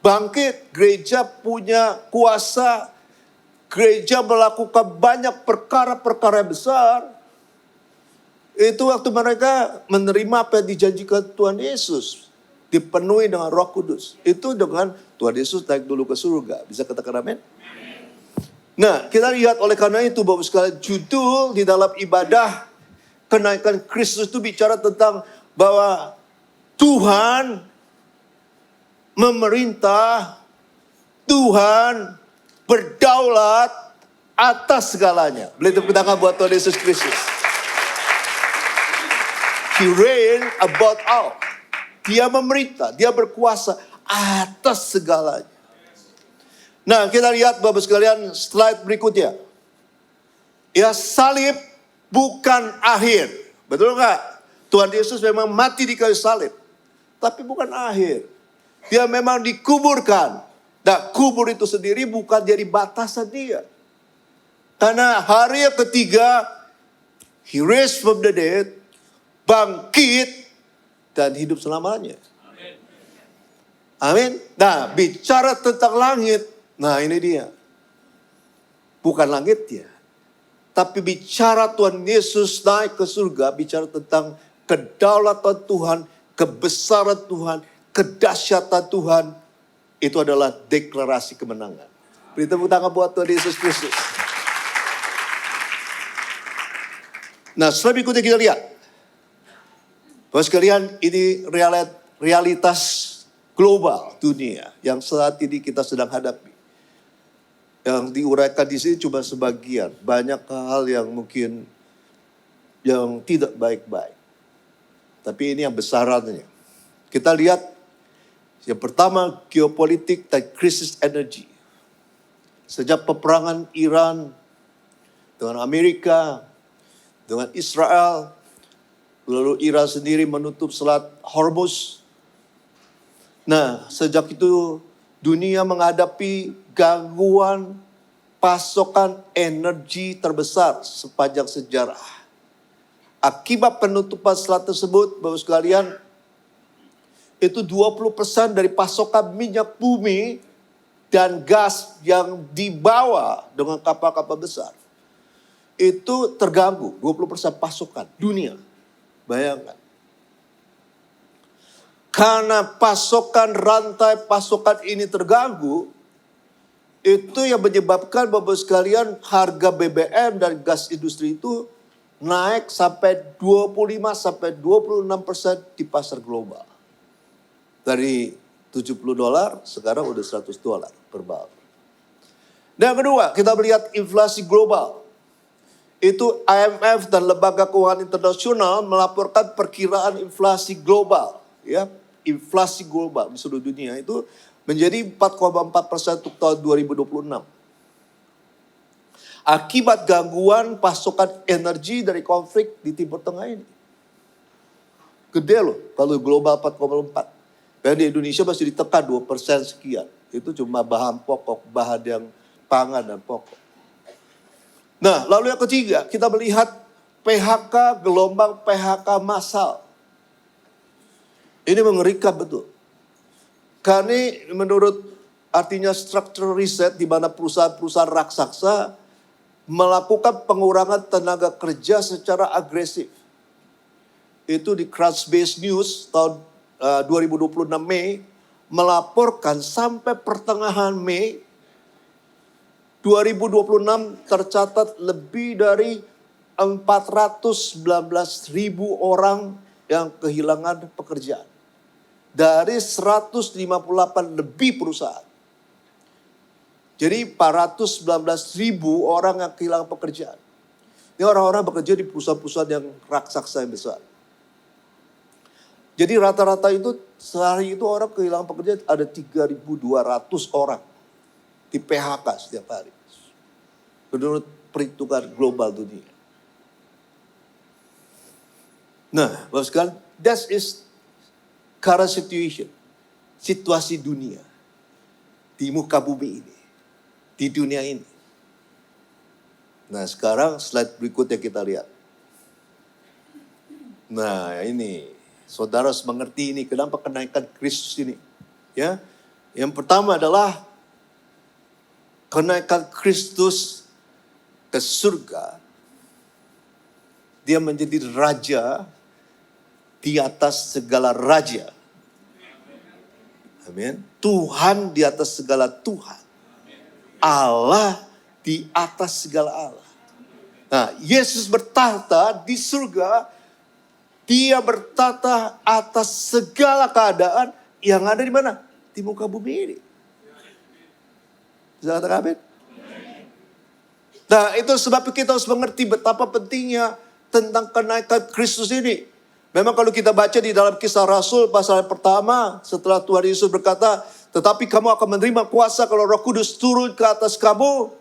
bangkit, gereja punya kuasa, gereja melakukan banyak perkara-perkara besar. Itu waktu mereka menerima apa yang dijanjikan Tuhan Yesus. Dipenuhi dengan Roh Kudus. Itu dengan Tuhan Yesus naik dulu ke surga. Bisa katakan amin? Nah, kita lihat oleh karena itu Bapak sekalian, judul di dalam ibadah kenaikan Kristus itu bicara tentang bahwa Tuhan memerintah, Tuhan berdaulat atas segalanya. Boleh tepuk tangan buat Tuhan Yesus Kristus. He reign about all. Dia memerintah, dia berkuasa atas segalanya. Nah, kita lihat Bapak sekalian slide berikutnya. Ya, salib bukan akhir. Betul nggak? Tuhan Yesus memang mati di kayu salib. Tapi bukan akhir. Dia memang dikuburkan. Nah, kubur itu sendiri bukan jadi batasan dia. Karena hari yang ketiga, He raised from the dead, bangkit, dan hidup selamanya. Amin. Nah, bicara tentang langit, nah ini dia. Bukan langitnya. Tapi bicara Tuhan Yesus naik ke surga, bicara tentang kedaulatan Tuhan, kebesaran Tuhan, kedahsyatan Tuhan. Itu adalah deklarasi kemenangan. Beri tepuk tangan buat Tuhan Yesus Kristus. Nah, setelah berikutnya kita lihat. Bapak sekalian, ini realitas global dunia yang saat ini kita sedang hadapi. Yang diuraikan di sini cuma sebagian. Banyak hal yang mungkin yang tidak baik-baik. Tapi ini yang besarannya. Kita lihat yang pertama geopolitik dan krisis energi. Sejak peperangan Iran dengan Amerika, dengan Israel, lalu Iran sendiri menutup Selat Hormuz. Nah, sejak itu dunia menghadapi gangguan pasokan energi terbesar sepanjang sejarah. Akibat penutupan selat tersebut, Bapak sekalian, itu 20% dari pasokan minyak bumi dan gas yang dibawa dengan kapal-kapal besar. Itu terganggu, 20% pasokan dunia. Bayangkan. Karena rantai pasokan ini terganggu, Itu yang menyebabkan Bapak sekalian harga BBM dan gas industri itu naik sampai 25-26% di pasar global. Dari $70 sekarang udah $100 per barrel. Dan yang kedua, kita melihat inflasi global. Itu IMF dan Lembaga Keuangan Internasional melaporkan perkiraan inflasi global, ya, inflasi global di seluruh dunia itu menjadi 4,4% untuk tahun 2026. Akibat gangguan pasokan energi dari konflik di Timur Tengah ini. Gede loh, kalau global 4,4. Dan di Indonesia masih ditekan 2% sekian. Itu cuma bahan pokok, bahan yang pangan dan pokok. Nah, lalu yang ketiga, kita melihat PHK, gelombang PHK massal. Ini mengerikan betul. Karena menurut artinya structural reset di mana perusahaan-perusahaan raksasa melakukan pengurangan tenaga kerja secara agresif. Itu di Crunchbase News tahun 2026 Mei melaporkan sampai pertengahan Mei 2026 tercatat lebih dari 419.000 orang yang kehilangan pekerjaan. Dari 158 lebih perusahaan. Jadi 419.000 orang yang kehilangan pekerjaan. Ini orang-orang bekerja di perusahaan-perusahaan yang raksasa yang besar. Jadi rata-rata itu sehari itu orang kehilangan pekerjaan ada 3.200 orang di PHK setiap hari. Menurut perhitungan global dunia. Nah, Bapak sekalian, that is current situation. Situasi dunia. Di muka bumi ini. Di dunia ini. Nah, sekarang slide berikutnya kita lihat. Nah, ini. Saudara harus mengerti ini. Kenapa kenaikan Kristus ini. Ya, yang pertama adalah kenaikan Kristus ke surga. Dia menjadi raja di atas segala raja. Amin. Tuhan di atas segala Tuhan. Allah di atas segala Allah. Nah, Yesus bertahta di surga. Dia bertata atas segala keadaan yang ada di mana? Di muka bumi ini. Bisa katakan amin? Nah, itu sebab kita harus mengerti betapa pentingnya tentang kenaikan Kristus ini. Memang kalau kita baca di dalam Kisah Rasul pasal yang pertama, setelah Tuhan Yesus berkata, tetapi kamu akan menerima kuasa kalau Roh Kudus turun ke atas kamu,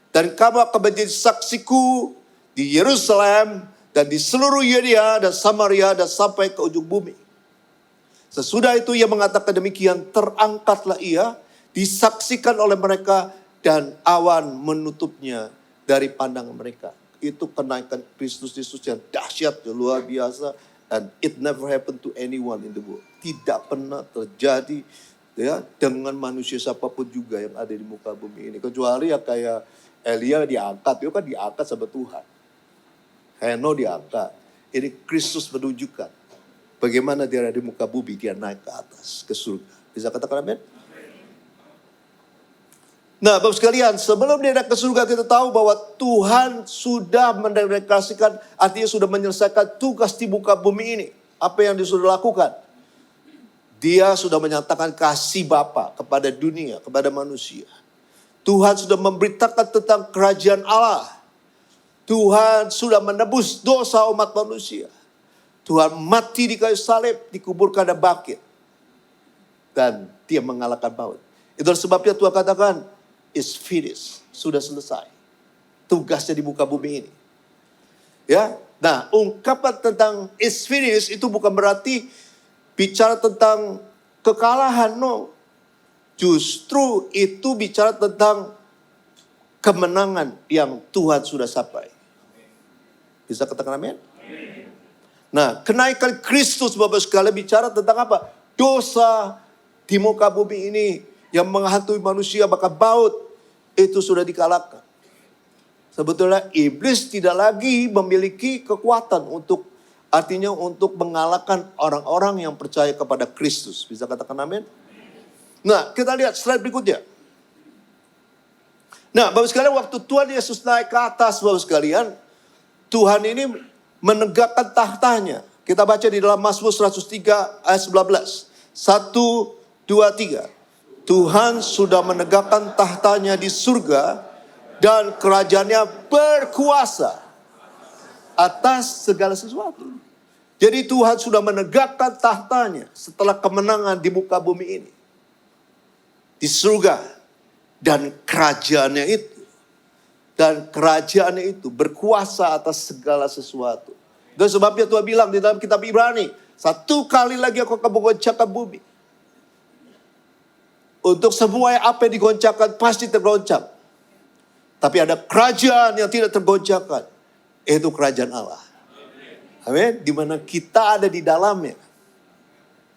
dan kamu akan menjadi saksiku di Yerusalem, dan di seluruh Yudea dan Samaria dan sampai ke ujung bumi. Sesudah itu ia mengatakan demikian, terangkatlah ia, disaksikan oleh mereka, dan awan menutupnya dari pandangan mereka. Itu kenaikan Kristus Yesus yang dahsyat, yang luar biasa. And it never happened to anyone in the world. Tidak pernah terjadi ya dengan manusia siapapun juga yang ada di muka bumi ini. Kecuali ya kayak Elia diangkat, dia kan diangkat sama Tuhan. Heno diangkat. Ini Kristus menunjukkan bagaimana dia ada di muka bumi, dia naik ke atas, ke surga. Bisa katakan amin? Nah, Bapak sekalian, sebelum dia naik ke surga kita tahu bahwa Tuhan sudah mendedikasikan, artinya sudah menyelesaikan tugas di muka bumi ini. Apa yang dia sudah lakukan? Dia sudah menyatakan kasih Bapa kepada dunia, kepada manusia. Tuhan sudah memberitakan tentang kerajaan Allah. Tuhan sudah menebus dosa umat manusia. Tuhan mati di kayu salib, dikuburkan dan bangkit. Dan dia mengalahkan maut. Itu sebabnya Tuhan katakan, it's finished. Sudah selesai. Tugasnya di muka bumi ini. Ya, nah ungkapan tentang it's finished itu bukan berarti bicara tentang kekalahan, no. Justru itu bicara tentang kemenangan yang Tuhan sudah capai. Bisa katakan amin? Nah, kenaikan Kristus Bapak sekalian bicara tentang apa? Dosa di muka bumi ini yang menghantui manusia bahkan maut itu sudah dikalahkan. Sebetulnya iblis tidak lagi memiliki kekuatan untuk artinya untuk mengalahkan orang-orang yang percaya kepada Kristus. Bisa katakan amin? Nah, kita lihat slide berikutnya. Nah, Bapak sekalian, waktu Tuhan Yesus naik ke atas, Bapak sekalian, Tuhan ini menegakkan tahtanya. Kita baca di dalam Mazmur 103 ayat 19. 1, 2, 3. Tuhan sudah menegakkan tahtanya di surga dan kerajaannya berkuasa atas segala sesuatu. Jadi Tuhan sudah menegakkan tahtanya setelah kemenangan di muka bumi ini. Di surga. Dan kerajaannya itu. Dan kerajaannya itu berkuasa atas segala sesuatu. Dan sebabnya Tuhan bilang di dalam kitab Ibrani. 1 kali lagi aku akan menggoncangkan bumi. Untuk semua yang apa yang digoncangkan pasti tergoncang. Tapi ada kerajaan yang tidak tergoncangkan. Itu kerajaan Allah. Amin. Di mana kita ada di dalamnya.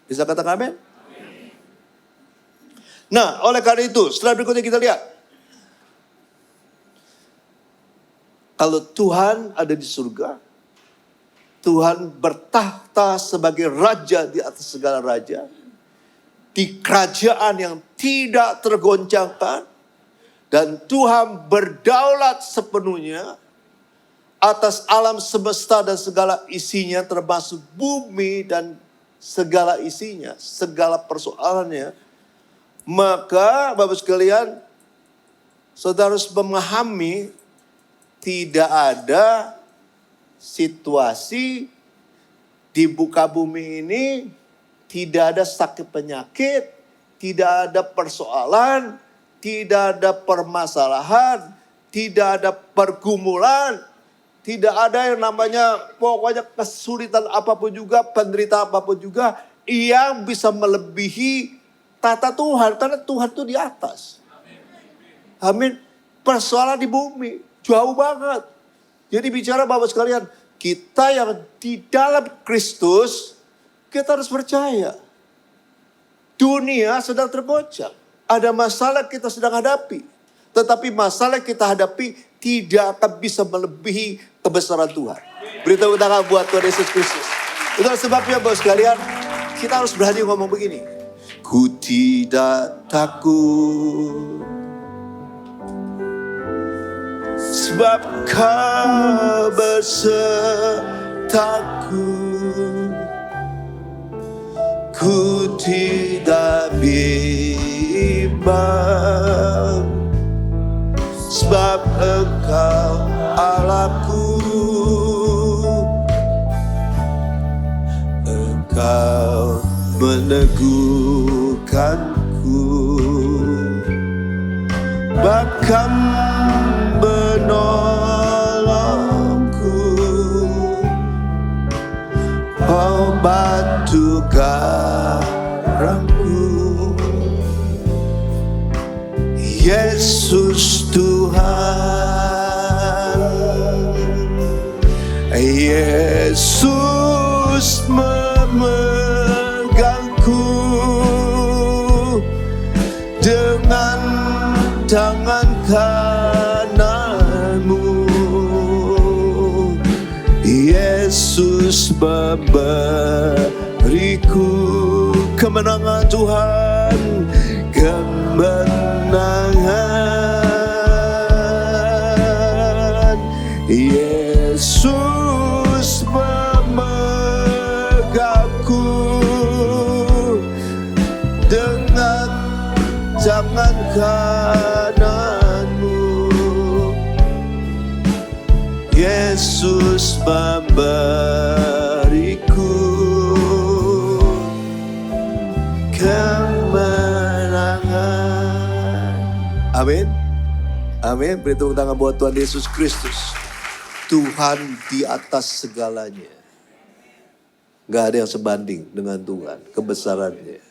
Bisa katakan amin? Nah, oleh karena itu, setelah berikutnya kita lihat. Kalau Tuhan ada di surga, Tuhan bertahta sebagai raja di atas segala raja. Di kerajaan yang tidak tergoncangkan. Dan Tuhan berdaulat sepenuhnya atas alam semesta dan segala isinya, termasuk bumi dan segala isinya, segala persoalannya. Maka Bapak sekalian, saudara harus memahami tidak ada situasi di muka bumi ini, tidak ada sakit penyakit, tidak ada persoalan, tidak ada permasalahan, tidak ada pergumulan, tidak ada yang namanya pokoknya kesulitan apapun juga, penderitaan apapun juga yang bisa melebihi tata Tuhan. Karena Tuhan itu di atas. Amin. Persoalan di bumi jauh banget. Jadi bicara Bapak sekalian, kita yang di dalam Kristus, kita harus percaya. Dunia sedang tergoncang. Ada masalah kita sedang hadapi. Tetapi masalah kita hadapi tidak akan bisa melebihi kebesaran Tuhan. Beritahu tangan buat Tuhan Yesus Kristus. Itulah sebabnya Bapak sekalian, kita harus berani ngomong begini. Ku tidak takut, sebab Kau bersertaku. Ku tidak bimbang, sebab Engkau Allahku. Engkau meneguhkanku, bahkan menolongku. Oh batu karangku, Yesus Tuhan. Yesus memegangku dengan tangan kananmu. Yesus memberiku kemenangan Tuhan, kemenangan. Yesus memegangku dengan tangan kananmu. Yesus memberiku kemenangan. Amin. Amin. Beri tepuk tangan buat Tuhan Yesus Kristus. Tuhan di atas segalanya. Gak ada yang sebanding dengan Tuhan, kebesarannya.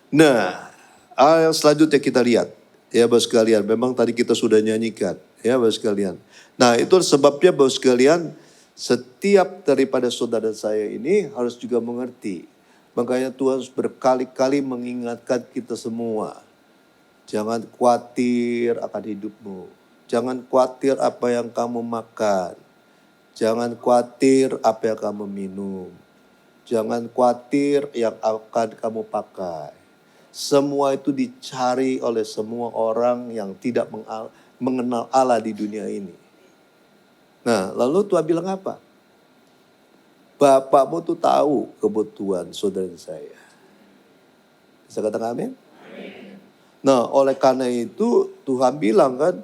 Nah, yang selanjutnya kita lihat. Ya Bapak sekalian, memang tadi kita sudah nyanyikan. Ya Bapak sekalian. Nah itu sebabnya Bapak sekalian, setiap daripada saudara saya ini harus juga mengerti. Makanya Tuhan berkali-kali mengingatkan kita semua. Jangan khawatir akan hidupmu. Jangan khawatir apa yang kamu makan. Jangan khawatir apa yang kamu minum. Jangan khawatir yang akan kamu pakai. Semua itu dicari oleh semua orang yang mengenal Allah di dunia ini. Nah, lalu Tuhan bilang apa? Bapakmu tuh tahu kebutuhan saudara saya. Bisa katakan amin? Nah, oleh karena itu Tuhan bilang kan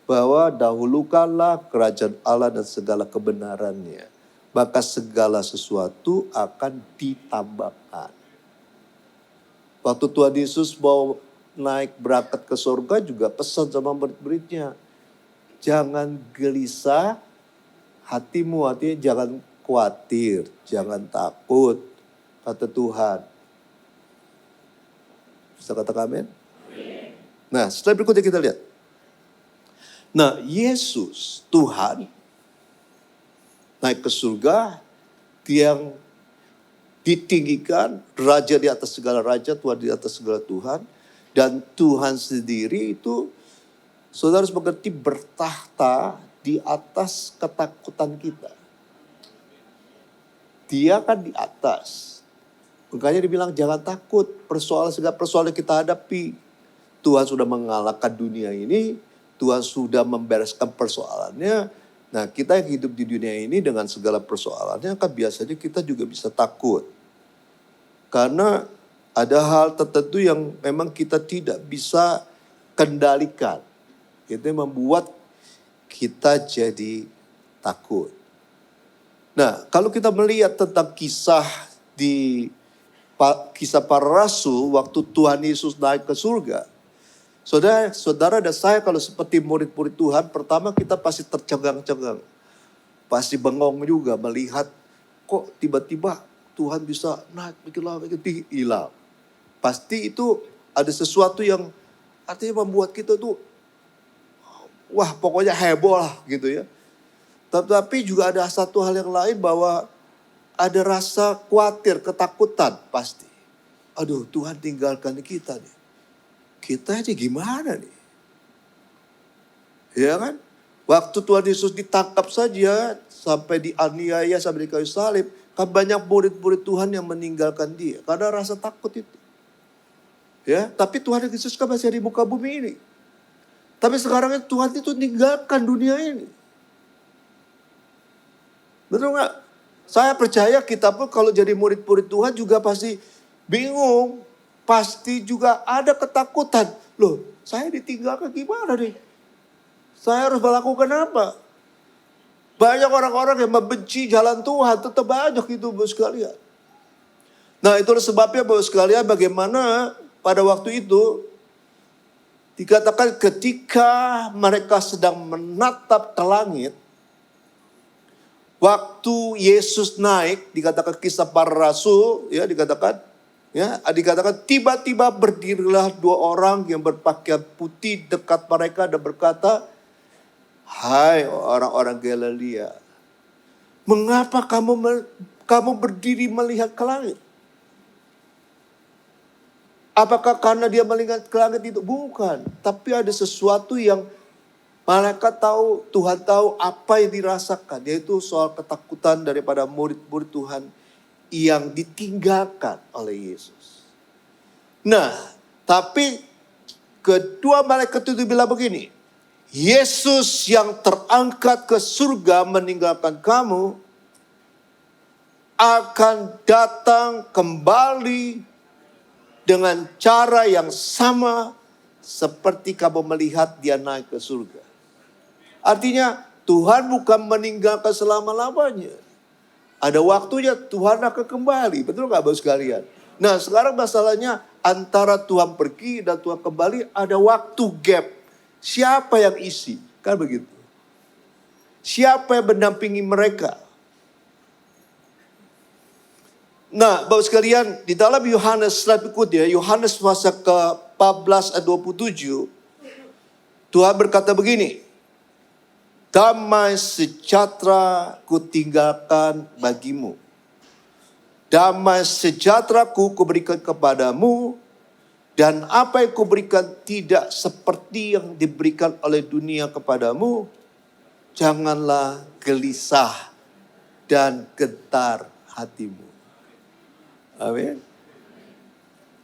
bahwa dahulukanlah kerajaan Allah dan segala kebenarannya. Maka segala sesuatu akan ditambahkan. Waktu Tuhan Yesus mau naik berangkat ke surga juga pesan sama murid-muridnya. Jangan gelisah hatimu, artinya jangan khawatir, jangan takut, kata Tuhan. Bisa katakan amin? Nah, setelah berikutnya kita lihat. Nah, Yesus, Tuhan, naik ke surga, dia yang ditinggikan, raja di atas segala raja, Tuhan di atas segala Tuhan. Dan Tuhan sendiri itu, saudara harus mengerti, bertahta di atas ketakutan kita. Dia kan di atas. Makanya dibilang jangan takut, segala persoalan yang kita hadapi. Tuhan sudah mengalahkan dunia ini, Tuhan sudah membereskan persoalannya. Nah, kita yang hidup di dunia ini dengan segala persoalannya kan biasanya kita juga bisa takut. Karena ada hal tertentu yang memang kita tidak bisa kendalikan. Itu yang membuat kita jadi takut. Nah, kalau kita melihat tentang kisah para rasul waktu Tuhan Yesus naik ke surga. Saudara dan saya kalau seperti murid-murid Tuhan, pertama kita pasti tercengang-cengang. Pasti bengong juga melihat kok tiba-tiba Tuhan bisa naik begitu hilang. Pasti itu ada sesuatu yang artinya membuat kita tuh wah pokoknya heboh lah gitu ya. Tetapi juga ada satu hal yang lain bahwa ada rasa khawatir, ketakutan pasti. Aduh Tuhan tinggalkan kita nih. Kita ini gimana nih? Ya kan? Waktu Tuhan Yesus ditangkap saja sampai dianiaya sampai di kayu salib. Kan banyak murid-murid Tuhan yang meninggalkan dia. Karena rasa takut itu. Ya, tapi Tuhan Yesus kan masih di muka bumi ini. Tapi sekarang Tuhan itu tinggalkan dunia ini. Betul nggak? Saya percaya kita pun kalau jadi murid-murid Tuhan juga pasti bingung. Pasti juga ada ketakutan. Loh, saya ditinggalkan gimana nih? Saya harus melakukan apa? Banyak orang-orang yang membenci jalan Tuhan. Tetap banyak itu Bapak sekalian. Nah itulah sebabnya Bapak sekalian bagaimana pada waktu itu dikatakan ketika mereka sedang menatap ke langit. Waktu Yesus naik, dikatakan kisah para rasul, ya dikatakan tiba-tiba berdirilah dua orang yang berpakaian putih dekat mereka dan berkata, hai orang-orang Galilea, mengapa kamu berdiri melihat ke langit? Apakah karena dia melihat ke langit itu? Bukan, tapi ada sesuatu yang malaikat tahu, Tuhan tahu apa yang dirasakan. Yaitu soal ketakutan daripada murid-murid Tuhan yang ditinggalkan oleh Yesus. Nah, tapi kedua malaikat itu bilang begini. Yesus yang terangkat ke surga meninggalkan kamu akan datang kembali dengan cara yang sama seperti kamu melihat dia naik ke surga. Artinya Tuhan bukan meninggalkan selama-lamanya. Ada waktunya Tuhan akan kembali. Betul gak Bapak sekalian? Nah sekarang masalahnya antara Tuhan pergi dan Tuhan kembali ada waktu gap. Siapa yang isi? Kan begitu. Siapa yang mendampingi mereka? Nah Bapak sekalian di dalam Yohanes berikutnya, Yohanes pasal ke-14 ayat 27. Tuhan berkata begini. Damai sejahtera kutinggalkan bagimu. Damai sejahtera kuberikan kepadamu. Dan apa yang kuberikan tidak seperti yang diberikan oleh dunia kepadamu. Janganlah gelisah dan gentar hatimu. Amin.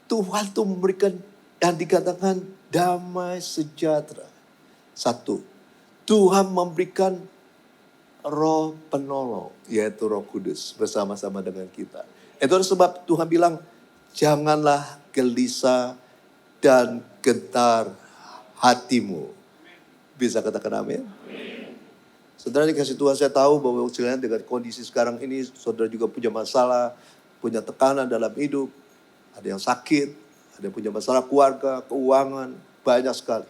Tuhan tuh memberikan yang dikatakan damai sejahtera. Satu, Tuhan memberikan roh penolong, yaitu Roh Kudus bersama-sama dengan kita. Itu sebab Tuhan bilang, janganlah gelisah dan gentar hatimu. Bisa katakan amin? Saudara dikasih Tuhan, saya tahu bahwa sekalian dengan kondisi sekarang ini, saudara juga punya masalah, punya tekanan dalam hidup. Ada yang sakit, ada yang punya masalah keluarga, keuangan, banyak sekali.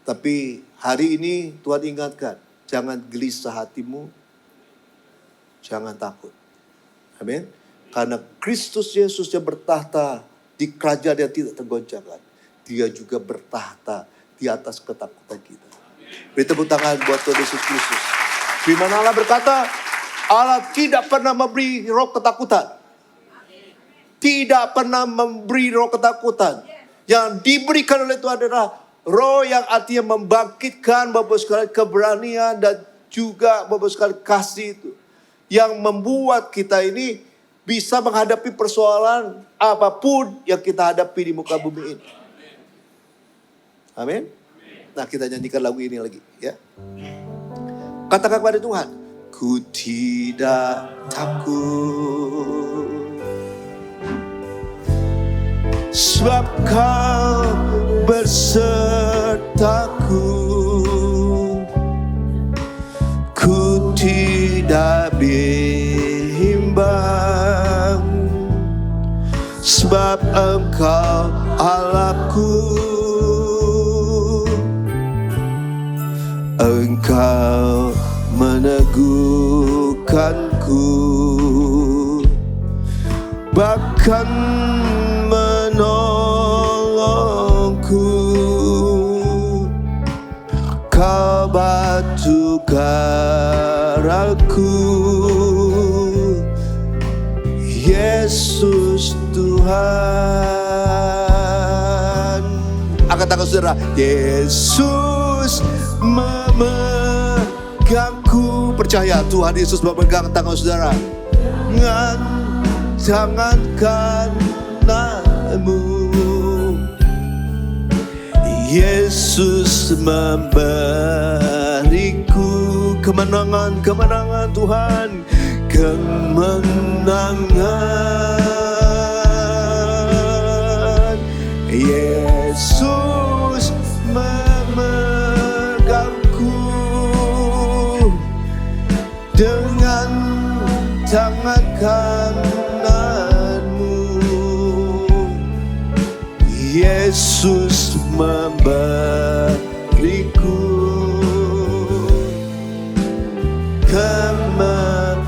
Tapi hari ini Tuhan ingatkan, jangan gelisah hatimu, jangan takut. Amin. Karena Kristus Yesus yang bertahta di kerajaan yang tidak tergoncangkan, Dia juga bertahta di atas ketakutan kita. Beri tepuk tangan buat Tuhan Yesus Kristus. Firman Allah berkata, Allah tidak pernah memberi roh ketakutan. Tidak pernah memberi roh ketakutan. Yang diberikan oleh Tuhan adalah roh yang artinya membangkitkan Bapak sekalian keberanian dan juga Bapak sekalian kasih itu. Yang membuat kita ini bisa menghadapi persoalan apapun yang kita hadapi di muka bumi ini. Amin. Nah, kita nyanyikan lagu ini lagi ya. Katakan kepada Tuhan, ku tidak takut, sebab Kau bersertaku. Ku tidak bimbang, sebab Engkau Allahku. Engkau meneguhkanku, bahkan menolongku. Kau batu karangku, Yesus Tuhan. Angkat tangan saudara. Yesus memegangku. Percaya Tuhan Yesus memegang tangan saudara. Dengan tangan kananmu, Yesus memberiku kemenangan Tuhan, kemenangan. Yesus memegangku dengan tangan kananmu. Yesus memberiku kemenangan.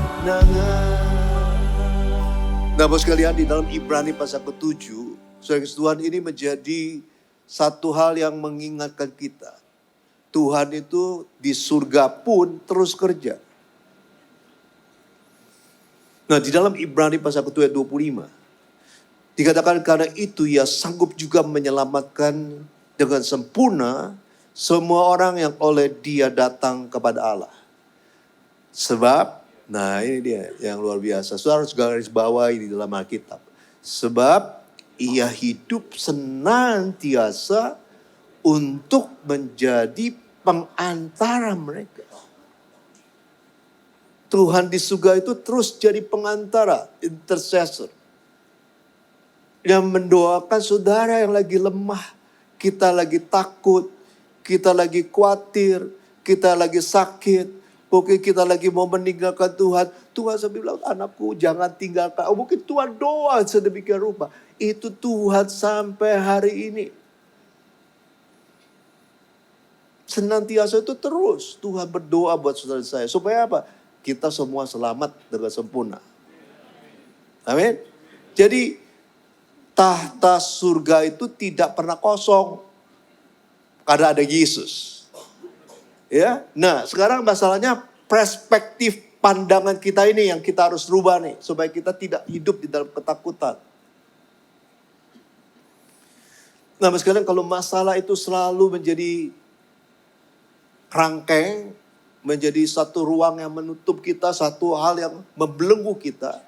Nah, Bapak sekalian, di dalam Ibrani pasal ke-7, saudara Tuhan, ini menjadi satu hal yang mengingatkan kita. Tuhan itu di surga pun terus kerja. Nah, di dalam Ibrani pasal ke-7 ayat 25, dikatakan karena itu Ia sanggup juga menyelamatkan dengan sempurna semua orang yang oleh Dia datang kepada Allah. Sebab, nah ini dia yang luar biasa. Saudara harus garis bawahi di dalam Alkitab. Sebab Ia hidup senantiasa untuk menjadi pengantara mereka. Tuhan di surga itu terus jadi pengantara, intercessor. Yang mendoakan saudara yang lagi lemah, kita lagi takut, kita lagi khawatir, kita lagi sakit. Mungkin kita lagi mau meninggalkan Tuhan. Tuhan sampai bilang, anakku jangan tinggalkan. Oh, mungkin Tuhan doa sedemikian rupa. Itu Tuhan sampai hari ini. Senantiasa itu terus Tuhan berdoa buat saudara saya. Supaya apa? Kita semua selamat dengan sempurna. Amin. Jadi tahta surga itu tidak pernah kosong. Karena ada Yesus. Ya, nah sekarang masalahnya perspektif pandangan kita ini yang kita harus rubah nih. Supaya kita tidak hidup di dalam ketakutan. Nah sekarang kalau masalah itu selalu menjadi rangkeng, menjadi satu ruang yang menutup kita, satu hal yang membelenggu kita.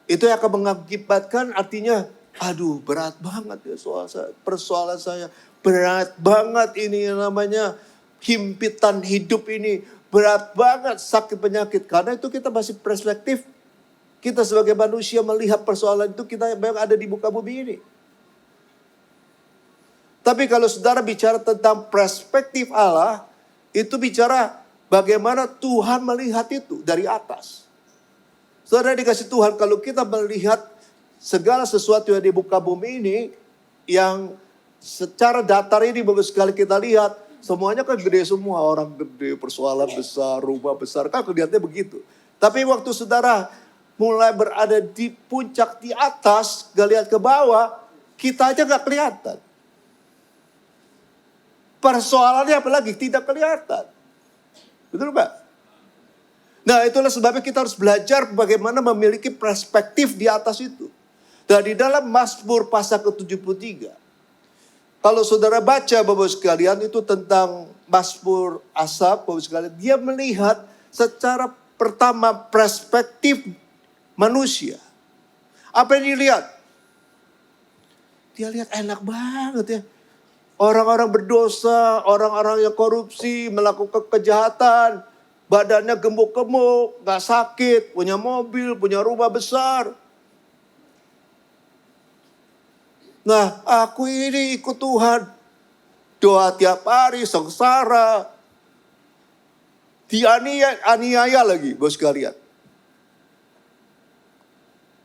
Itu yang akan mengakibatkan artinya Aduh, berat banget ya persoalan saya. Berat banget ini yang namanya himpitan hidup ini. Berat banget sakit penyakit. Karena itu kita masih perspektif. Kita sebagai manusia melihat persoalan itu kita memang ada di muka bumi ini. Tapi kalau saudara bicara tentang perspektif Allah, itu bicara bagaimana Tuhan melihat itu dari atas. Saudara dikasih Tuhan, kalau kita melihat segala sesuatu yang di muka bumi ini, yang secara datar ini bagus sekali kita lihat, semuanya kan gede semua, orang gede, persoalan besar, rumah besar, kan kelihatannya begitu. Tapi waktu saudara mulai berada di puncak di atas, gak lihat ke bawah, kita aja gak kelihatan. Persoalannya apalagi tidak kelihatan. Betul Pak? Nah itulah sebabnya kita harus belajar bagaimana memiliki perspektif di atas itu. Dan di dalam Mazmur pasal ke-73. Kalau saudara baca Bapak sekalian itu tentang Mazmur Asaf Bapak sekalian. Dia melihat secara pertama perspektif manusia. Apa yang dilihat? Dia lihat enak banget ya. Orang-orang berdosa, orang-orang yang korupsi, melakukan kejahatan. Badannya gemuk-gemuk, gak sakit, punya mobil, punya rumah besar. Nah, aku ini ikut Tuhan. Doa tiap hari, sengsara. Dianiaya lagi, bos sekalian.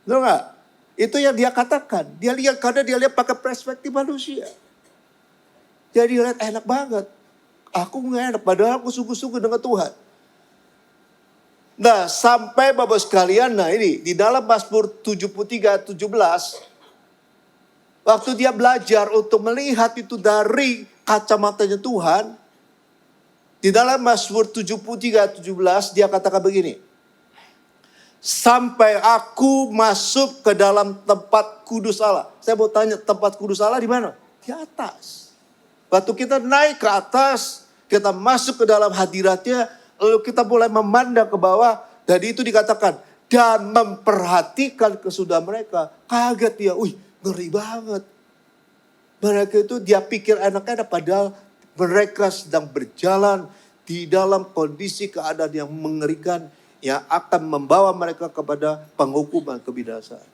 Tahu gak? Itu yang dia katakan. Dia lihat karena dia lihat pakai perspektif manusia. Jadi lihat enak banget. Aku gak enak, padahal aku sungguh-sungguh dengan Tuhan. Nah sampai Bapak sekalian, nah ini di dalam Mazmur 73-17. Waktu dia belajar untuk melihat itu dari kacamatanya Tuhan. Di dalam Mazmur 73-17 dia katakan begini. Sampai aku masuk ke dalam tempat kudus Allah. Saya mau tanya tempat kudus Allah di mana? Di atas. Waktu kita naik ke atas, kita masuk ke dalam hadiratnya, lalu kita mulai memandang ke bawah, dan itu dikatakan, dan memperhatikan kesudahan mereka. Kaget dia, ngeri banget. Mereka itu dia pikir enak-enak, padahal mereka sedang berjalan di dalam kondisi keadaan yang mengerikan, yang akan membawa mereka kepada penghukuman kebinasaan.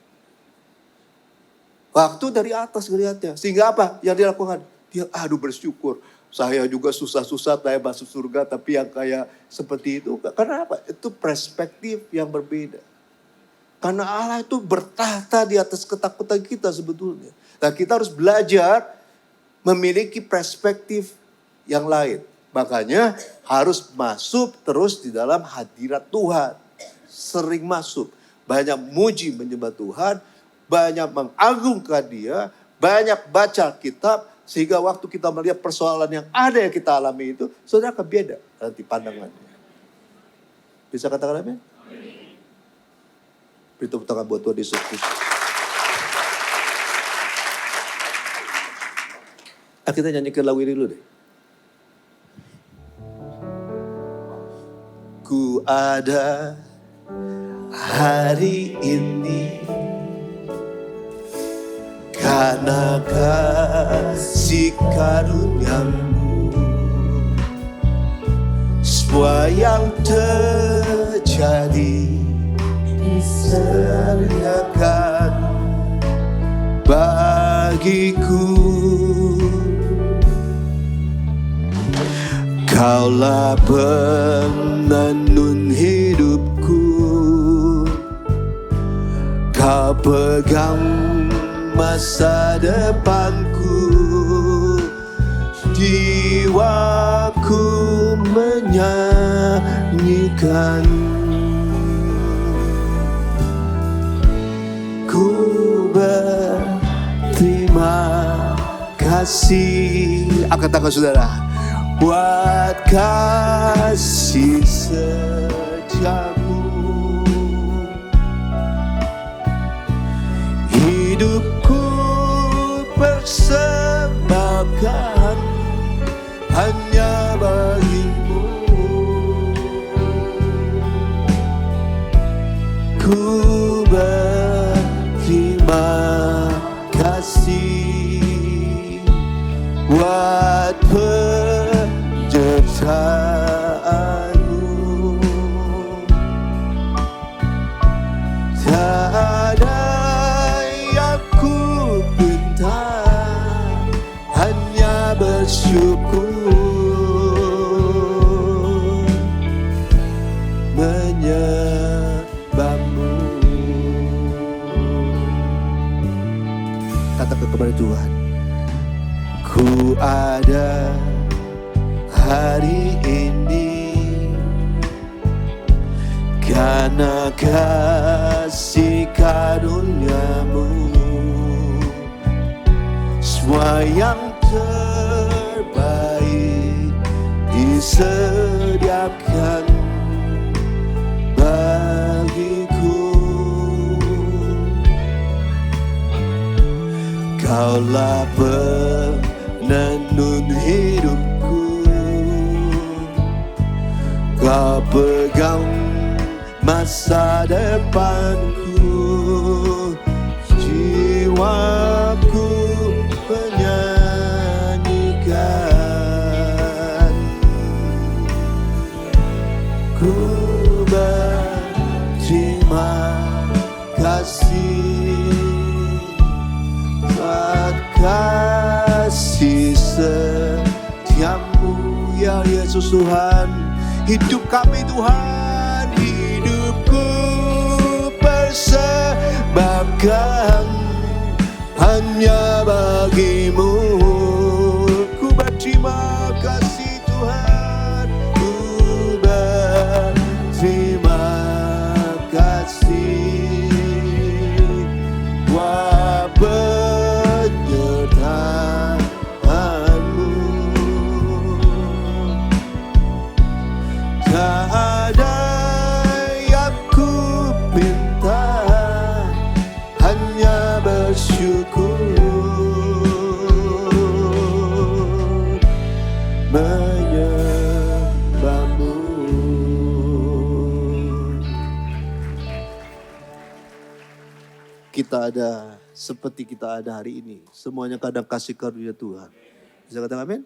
Waktu dari atas melihatnya, sehingga apa yang dilakukan? Dia bersyukur. Saya juga susah-susah saya masuk surga. Tapi yang kayak seperti itu. Karena apa? Itu perspektif yang berbeda. Karena Allah itu bertahta di atas ketakutan kita sebetulnya. Nah kita harus belajar memiliki perspektif yang lain. Makanya harus masuk terus di dalam hadirat Tuhan. Sering masuk. Banyak muji menyembah Tuhan. Banyak mengagungkan dia. Banyak baca kitab. Sehingga waktu kita melihat persoalan yang ada yang kita alami itu, saudara akan beda nanti pandangannya. Bisa katakan amin? Beri tepuk tangan buat Tuhan Yesus Kristus. Kita nyanyikan lagu ini dulu deh. Ku ada hari ini karena kasih karuniamu, semua yang terjadi disediakan bagiku. Kaulah penenun hidupku, kau pegang masa depanku, jiwaku menyanyikan. Ku berterima kasih. Angkat tangan saudara. Buat kasih setiamu. Hidupku persembahkan hanya bagimu. Ku berterima katakan kepada Tuhan, ku ada hari ini karena kasih karuniamu. Semua yang terbaik disediakan bagiku. Kaulah penenun hidupku, Kau pegang masa depanku. Jiwaku menyanyikan, ku berterima kasih buat kasih setiamu ya Yesus Tuhan. Hidup kami Tuhan, hidupku persembahkan hanya bagimu. Ku berterima kasih Tuhan, ku berterima kasih buat penyertaanmu. Tak ada yang ku pinta, hanya bersyukur menyembahmu. Kita ada seperti kita ada hari ini, semuanya kadang kasih karunia Tuhan. Bisa katakan amin?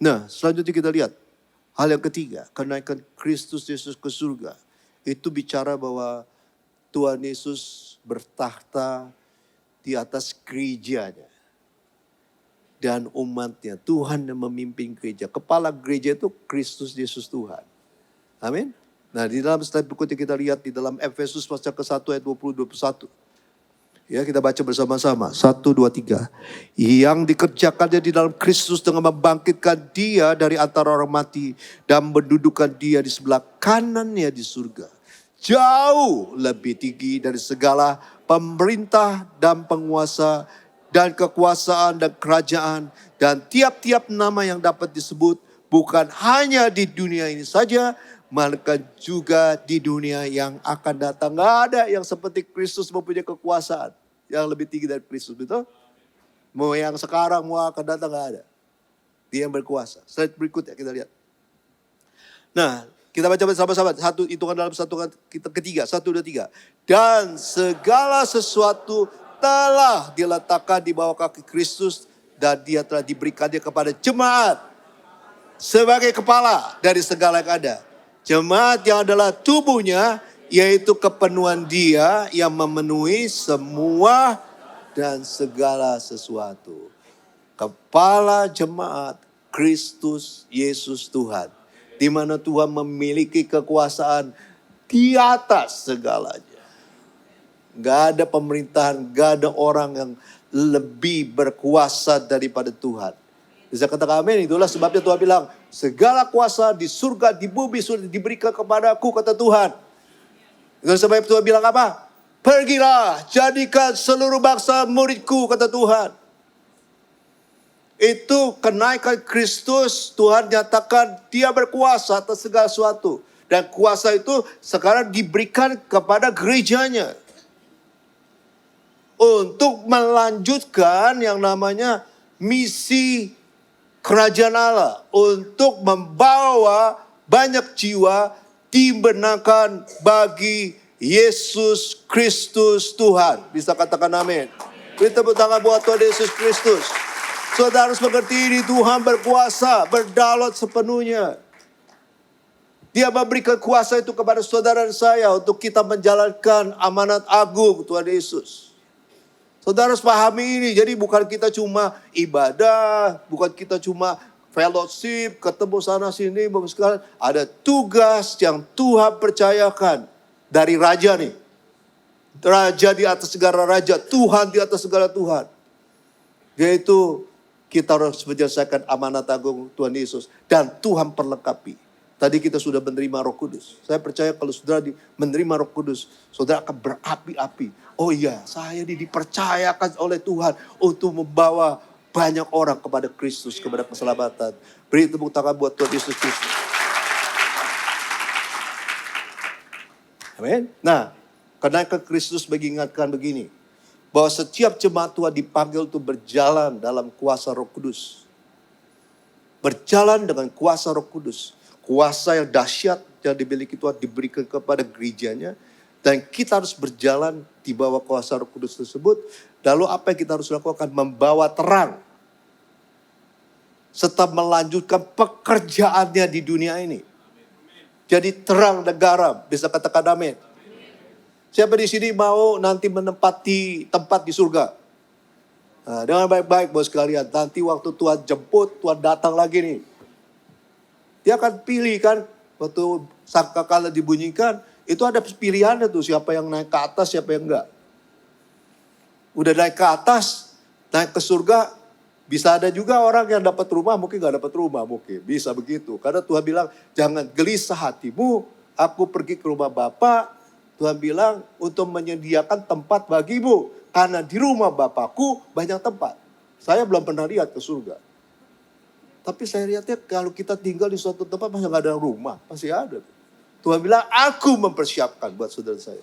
Nah, selanjutnya kita lihat hal yang ketiga, kenaikan Kristus Yesus ke surga. Itu bicara bahwa Tuhan Yesus bertakhta di atas gerejanya dan umatnya. Tuhan yang memimpin gereja. Kepala gereja itu Kristus Yesus Tuhan. Amin. Nah, di dalam slide berikutnya kita lihat di dalam Efesus pasal ke-1 ayat 20-21. Ya, kita baca bersama-sama. 1, 2, 3. Yang dikerjakannya di dalam Kristus dengan membangkitkan dia dari antara orang mati dan mendudukan dia di sebelah kanannya di surga. Jauh lebih tinggi dari segala pemerintah dan penguasa dan kekuasaan dan kerajaan dan tiap-tiap nama yang dapat disebut, bukan hanya di dunia ini saja, melainkan juga di dunia yang akan datang. Gak ada yang seperti Kristus mempunyai kekuasaan yang lebih tinggi dari Kristus, betul? Mau yang sekarang, mau akan datang, gak ada. Dia yang berkuasa. Slide berikutnya kita lihat. Nah, kita baca bersama-sama. Satu hitungan dalam satu kita ketiga. 1, 2, 3. Dan segala sesuatu telah diletakkan di bawah kaki Kristus dan dia telah diberikannya kepada jemaat sebagai kepala dari segala yang ada. Jemaat yang adalah tubuhnya, yaitu kepenuhan dia yang memenuhi semua dan segala sesuatu. Kepala jemaat Kristus Yesus Tuhan. Di mana Tuhan memiliki kekuasaan di atas segalanya. Gak ada pemerintahan, gak ada orang yang lebih berkuasa daripada Tuhan. Bisa katakan amin. Itulah sebabnya Tuhan bilang, segala kuasa di surga, di bumi sudah diberikan kepadaku, kata Tuhan. Itu sebab Tuhan bilang apa? Pergilah, jadikan seluruh bangsa muridku, kata Tuhan. Itu kenaikan Kristus, Tuhan nyatakan dia berkuasa atas segala sesuatu. Dan kuasa itu sekarang diberikan kepada gerejanya. Untuk melanjutkan yang namanya misi kerajaan Allah. Untuk membawa banyak jiwa dibenarkan bagi Yesus Kristus Tuhan. Bisa katakan amin. Beri tepuk tangan buat Tuhan Yesus Kristus. Saudara harus mengerti ini, Tuhan berkuasa, berdaulat sepenuhnya. Dia memberikan kuasa itu kepada saudara dan saya untuk kita menjalankan amanat agung Tuhan Yesus. Saudara harus pahami ini, jadi bukan kita cuma ibadah, bukan kita cuma fellowship, ketemu sana sini, sekalian. Ada tugas yang Tuhan percayakan dari Raja nih. Raja di atas segala raja, Tuhan di atas segala Tuhan. Yaitu kita harus menyelesaikan amanat agung Tuhan Yesus. Dan Tuhan perlengkapi. Tadi kita sudah menerima Roh Kudus. Saya percaya kalau saudara menerima Roh Kudus, saudara akan berapi-api. Oh iya, saya dipercayakan oleh Tuhan untuk membawa banyak orang kepada Kristus, kepada keselamatan. Beri tepuk tangan buat Tuhan Yesus Kristus. Amin. Nah, kenaikan Kristus mengingatkan begini, bahwa setiap jemaat Tuhan dipanggil untuk berjalan dalam kuasa Roh Kudus. Berjalan dengan kuasa Roh Kudus. Kuasa yang dahsyat yang dimiliki Tuhan diberikan kepada gerejanya. Dan kita harus berjalan di bawah kuasa Roh Kudus tersebut. Lalu apa yang kita harus lakukan? Membawa terang. Serta melanjutkan pekerjaannya di dunia ini. Jadi terang dan garam. Bisa katakan amin. Siapa di sini mau nanti menempati tempat di surga? Nah, dengan baik-baik bos sekalian. Nanti waktu Tuhan jemput, Tuhan datang lagi nih. Dia akan pilih kan, waktu sangkakala dibunyikan, itu ada pilihannya tuh, siapa yang naik ke atas, siapa yang enggak. Udah naik ke atas, naik ke surga, bisa ada juga orang yang dapat rumah, mungkin enggak dapat rumah, mungkin. Bisa begitu, karena Tuhan bilang, jangan gelisah hatimu, aku pergi ke rumah Bapa. Tuhan bilang, untuk menyediakan tempat bagimu, karena di rumah Bapakku banyak tempat. Saya belum pernah lihat ke surga. Tapi saya lihatnya kalau kita tinggal di suatu tempat masih nggak ada rumah. Masih ada. Tuhan bilang, aku mempersiapkan buat saudara saya.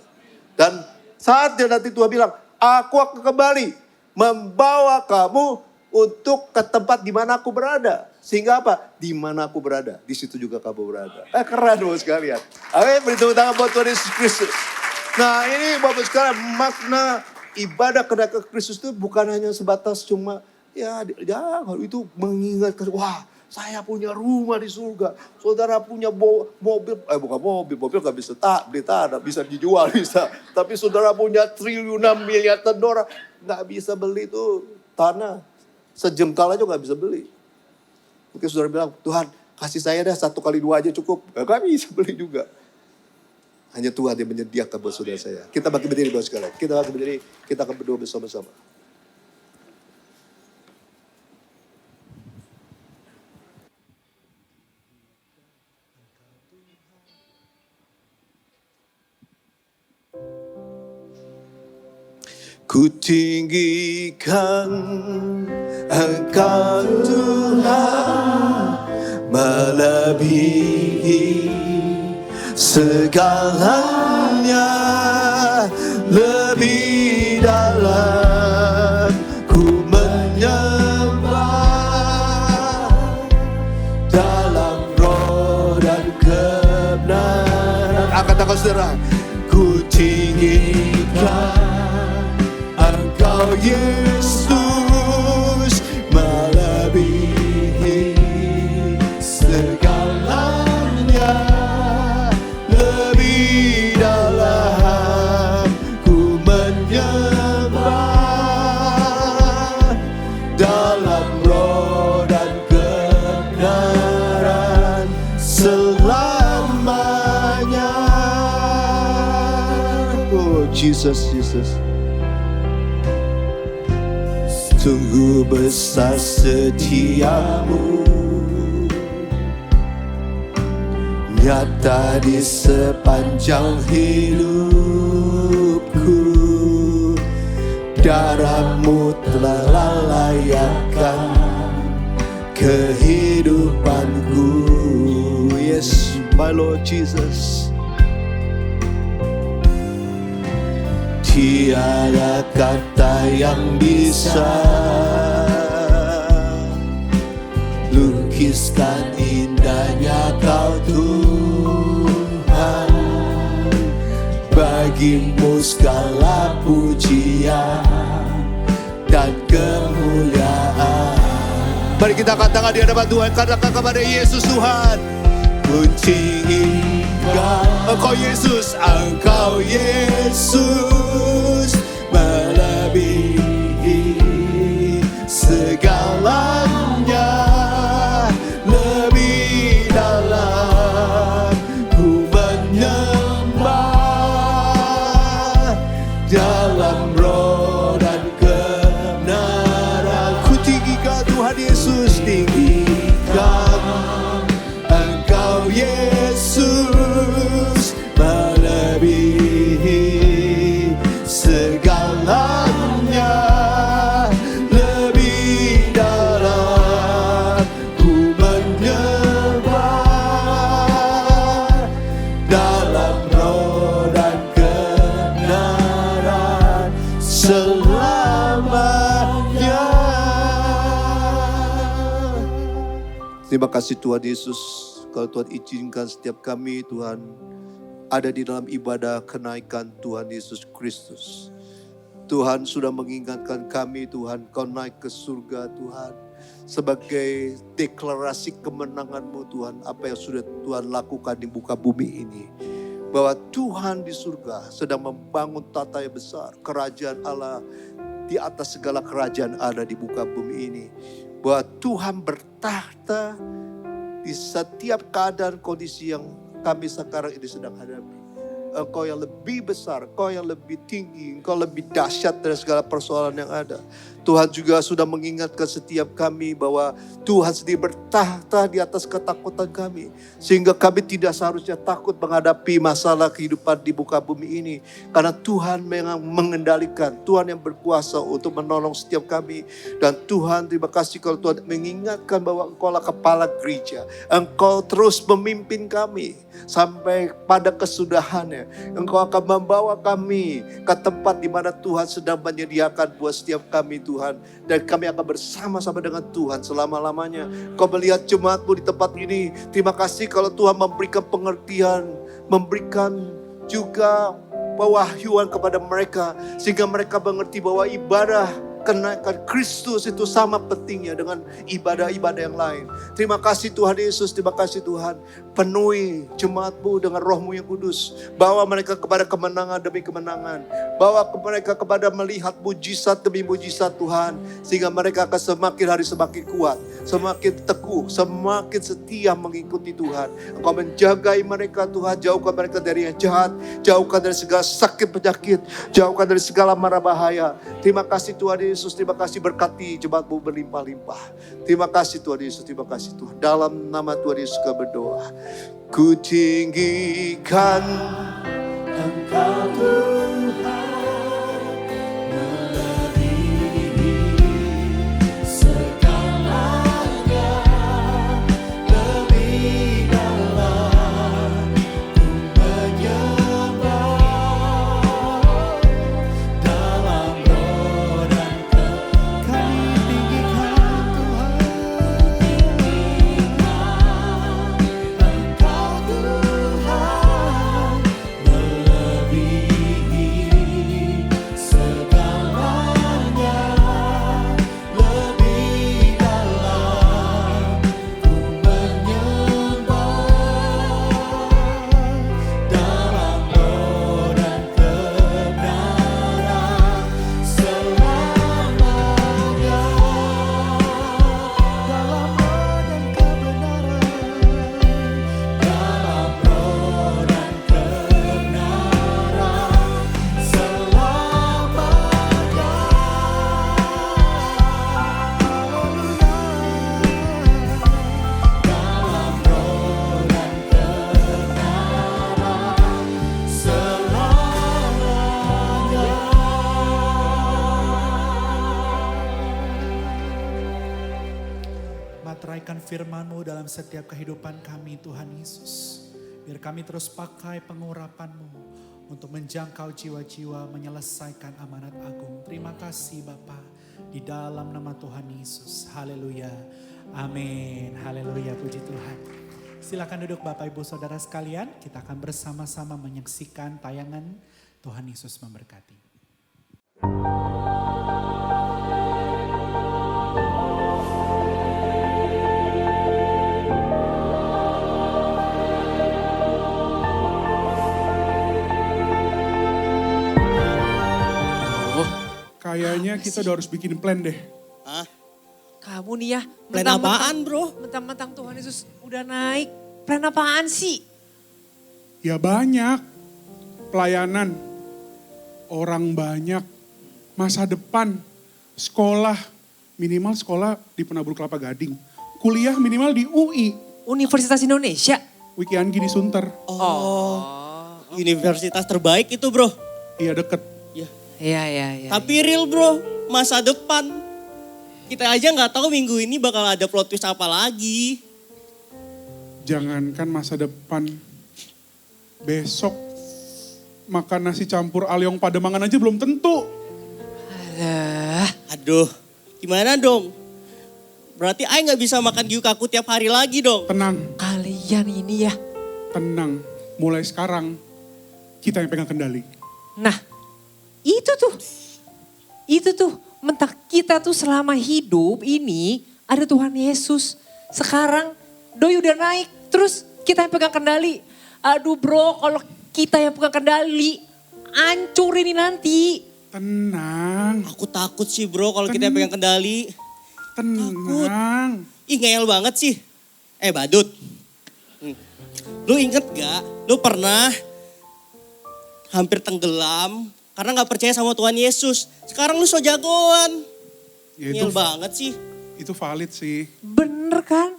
Dan saatnya nanti Tuhan bilang, aku akan kembali membawa kamu untuk ke tempat di mana aku berada. Sehingga apa? Di mana aku berada, di situ juga kamu berada. Keren Bapak sekalian. Amin, beri tepuk tangan buat Tuhan Yesus Kristus. Nah ini Bapak sekalian, makna ibadah kenaikan Kristus itu bukan hanya sebatas cuma ya itu mengingatkan, wah saya punya rumah di surga. Saudara punya mobil, bukan mobil gak bisa beli tanah, bisa dijual bisa. Tapi saudara punya triliunan miliaran dolar, gak bisa beli tuh tanah. Sejengkal aja gak bisa beli. Mungkin saudara bilang, Tuhan kasih saya dah 1 kali 2 aja cukup. Gak bisa beli juga. Hanya Tuhan yang menyediakan buat saudara saya. Kita bangkit berdiri Bapak sekalian. Kita bangkit berdiri, kita akan berdoa bersama-sama. Ku tinggikan Engkau Tuhan, melebihi segalanya, lebih dalam ku menyembah dalam roh dan kebenaran. Angkat tangan saudara. Ku tinggikan Engkau Yesus, melebihi segalanya, lebih dalam ku menyembah dalam roh dan kebenaran selamanya. Oh Jesus, Jesus. Sungguh besar setiamu, nyata di sepanjang hidupku. Darahmu telah layakkan kehidupanku. Yes, my Lord Jesus. Tiada kata yang bisa lukiskan indahnya Kau Tuhan. Bagimu segala pujian dan kemuliaan. Mari kita katakan di hadapan Tuhan, katakan kepada Yesus Tuhan. Ku tinggikan Engkau Yesus, Engkau Yesus, melebihi segalanya, lebih dalam ku menyembah dalam roh dan kebenaran. Ku tinggikan Tuhan Yesus, tinggikan Engkau Yesus, melebihi segalanya, lebih dalam ku menyembah, dalam roh dan kebenaran selamanya. Terima kasih Tuhan Yesus, kalau Tuhan izinkan setiap kami Tuhan ada di dalam ibadah kenaikan Tuhan Yesus Kristus. Tuhan sudah mengingatkan kami Tuhan, Kau naik ke surga Tuhan, sebagai deklarasi kemenangan-Mu Tuhan, apa yang sudah Tuhan lakukan di muka bumi ini. Bahwa Tuhan di surga sedang membangun tata yang besar, kerajaan Allah di atas segala kerajaan ada di muka bumi ini. Bahwa Tuhan bertahta di setiap keadaan kondisi yang kami sekarang ini sedang hadapi. Engkau yang lebih besar, Engkau yang lebih tinggi, Engkau lebih dahsyat dari segala persoalan yang ada. Tuhan juga sudah mengingatkan setiap kami bahwa Tuhan sendiri bertahta di atas ketakutan kami. Sehingga kami tidak seharusnya takut menghadapi masalah kehidupan di muka bumi ini. Karena Tuhan memang mengendalikan, Tuhan yang berkuasa untuk menolong setiap kami. Dan Tuhan terima kasih kalau Tuhan mengingatkan bahwa Engkau lah kepala gereja. Engkau terus memimpin kami sampai pada kesudahannya. Engkau akan membawa kami ke tempat di mana Tuhan sedang menyediakan buat setiap kami Tuhan. Dan kami akan bersama-sama dengan Tuhan selama-lamanya. Kau melihat jemaat-Mu di tempat ini. Terima kasih kalau Tuhan memberikan pengertian, memberikan juga pewahyuan kepada mereka. Sehingga mereka mengerti bahwa ibadah kenaikan Kristus itu sama pentingnya dengan ibadah-ibadah yang lain. Terima kasih Tuhan Yesus, terima kasih Tuhan. Penuhi jemaat-Mu dengan Roh-Mu yang kudus. Bawa mereka kepada kemenangan demi kemenangan. Bawa mereka kepada melihat mujizat demi mujizat Tuhan. Sehingga mereka akan semakin hari semakin kuat, semakin teguh, semakin setia mengikuti Tuhan. Engkau menjagai mereka Tuhan, jauhkan mereka dari yang jahat, jauhkan dari segala sakit penyakit, jauhkan dari segala mara bahaya. Terima kasih Tuhan Yesus, terima kasih berkati jemaat-Mu berlimpah-limpah. Terima kasih Tuhan Yesus, terima kasih Tuhan. Dalam nama Tuhan Yesus kami berdoa. Ku tinggikan Engkau Tuhan, melebihi segalanya, lebih dalam ku menyembah, dalam roh dan kami tinggikan Tuhan. Engkau Tuhan, melebihi segalanya, lebih dalam ku menyembah, dalam roh dan kebenaran selamanya, dalam roh dan kebenaran, dalam roh dan kebenaran selamanya. Dalam roh dan kebenaran selamanya. Materaikan firman-Mu dalam setiap kehidupan kami Tuhan Yesus. Biar kami terus pakai pengurapan-Mu untuk menjangkau jiwa-jiwa, menyelesaikan amanat agung. Terima kasih Bapa, di dalam nama Tuhan Yesus. Haleluya. Amin. Haleluya, puji Tuhan. Silakan duduk Bapak Ibu Saudara sekalian. Kita akan bersama-sama menyaksikan tayangan Tuhan Yesus memberkati. Kayaknya kita udah harus bikin plan deh. Hah? Kamu nih ya. Plan mentang-mentang- apaan, bro? Mentang-mentang Tuhan Yesus udah naik. Plan apaan sih? Ya banyak. Pelayanan. Orang banyak. masa depan, sekolah, minimal sekolah di Penabur Kelapa Gading. Kuliah minimal di UI. Universitas Indonesia. Wiki Anggi di Sunter. Universitas terbaik itu bro. Iya deket. Iya. Tapi real bro, masa depan. Kita aja nggak tahu minggu ini bakal ada plot twist apa lagi. Jangankan masa depan, besok makan nasi campur Aliong Pademangan aja belum tentu. Alah. Aduh, gimana dong? Berarti Ay nggak bisa makan giu kaku tiap hari lagi dong. Tenang, Kalian ini ya. tenang. Mulai sekarang kita yang pegang kendali. Nah, itu tuh. Mentah kita tuh selama hidup ini ada Tuhan Yesus. Sekarang doi udah naik, terus kita yang pegang kendali. Aduh bro, kalau kita yang pegang kendali, hancur ini nanti. Tenang, Aku takut sih bro kalau kita pegang kendali. tenang. Ih ngeyel banget sih. Badut. Lu inget gak? Lu pernah hampir tenggelam karena gak percaya sama Tuhan Yesus. Sekarang lu so jagoan. Ya, Ngeyel banget sih. itu valid sih. Bener kan?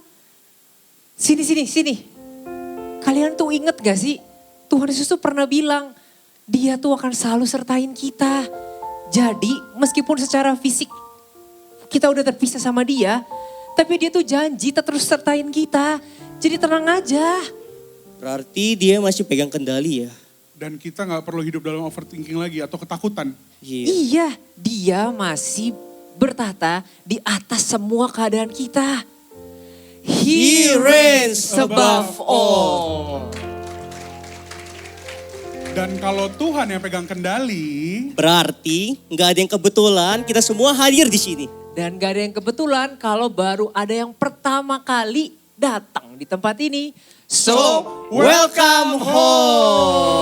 Sini. Kalian tuh inget gak sih? Tuhan Yesus tuh pernah bilang, dia tuh akan selalu sertain kita. Jadi meskipun secara fisik kita udah terpisah sama dia, tapi dia tuh janji tetap terus sertain kita. Jadi tenang aja. Berarti dia masih pegang kendali ya. Dan kita nggak perlu hidup dalam overthinking lagi atau ketakutan. Iya. Iya, dia masih bertata di atas semua keadaan kita. He reigns above all. Dan kalau Tuhan yang pegang kendali, Berarti nggak ada yang kebetulan kita semua hadir di sini. Dan gak ada yang kebetulan kalau baru ada yang pertama kali datang di tempat ini. So, welcome home.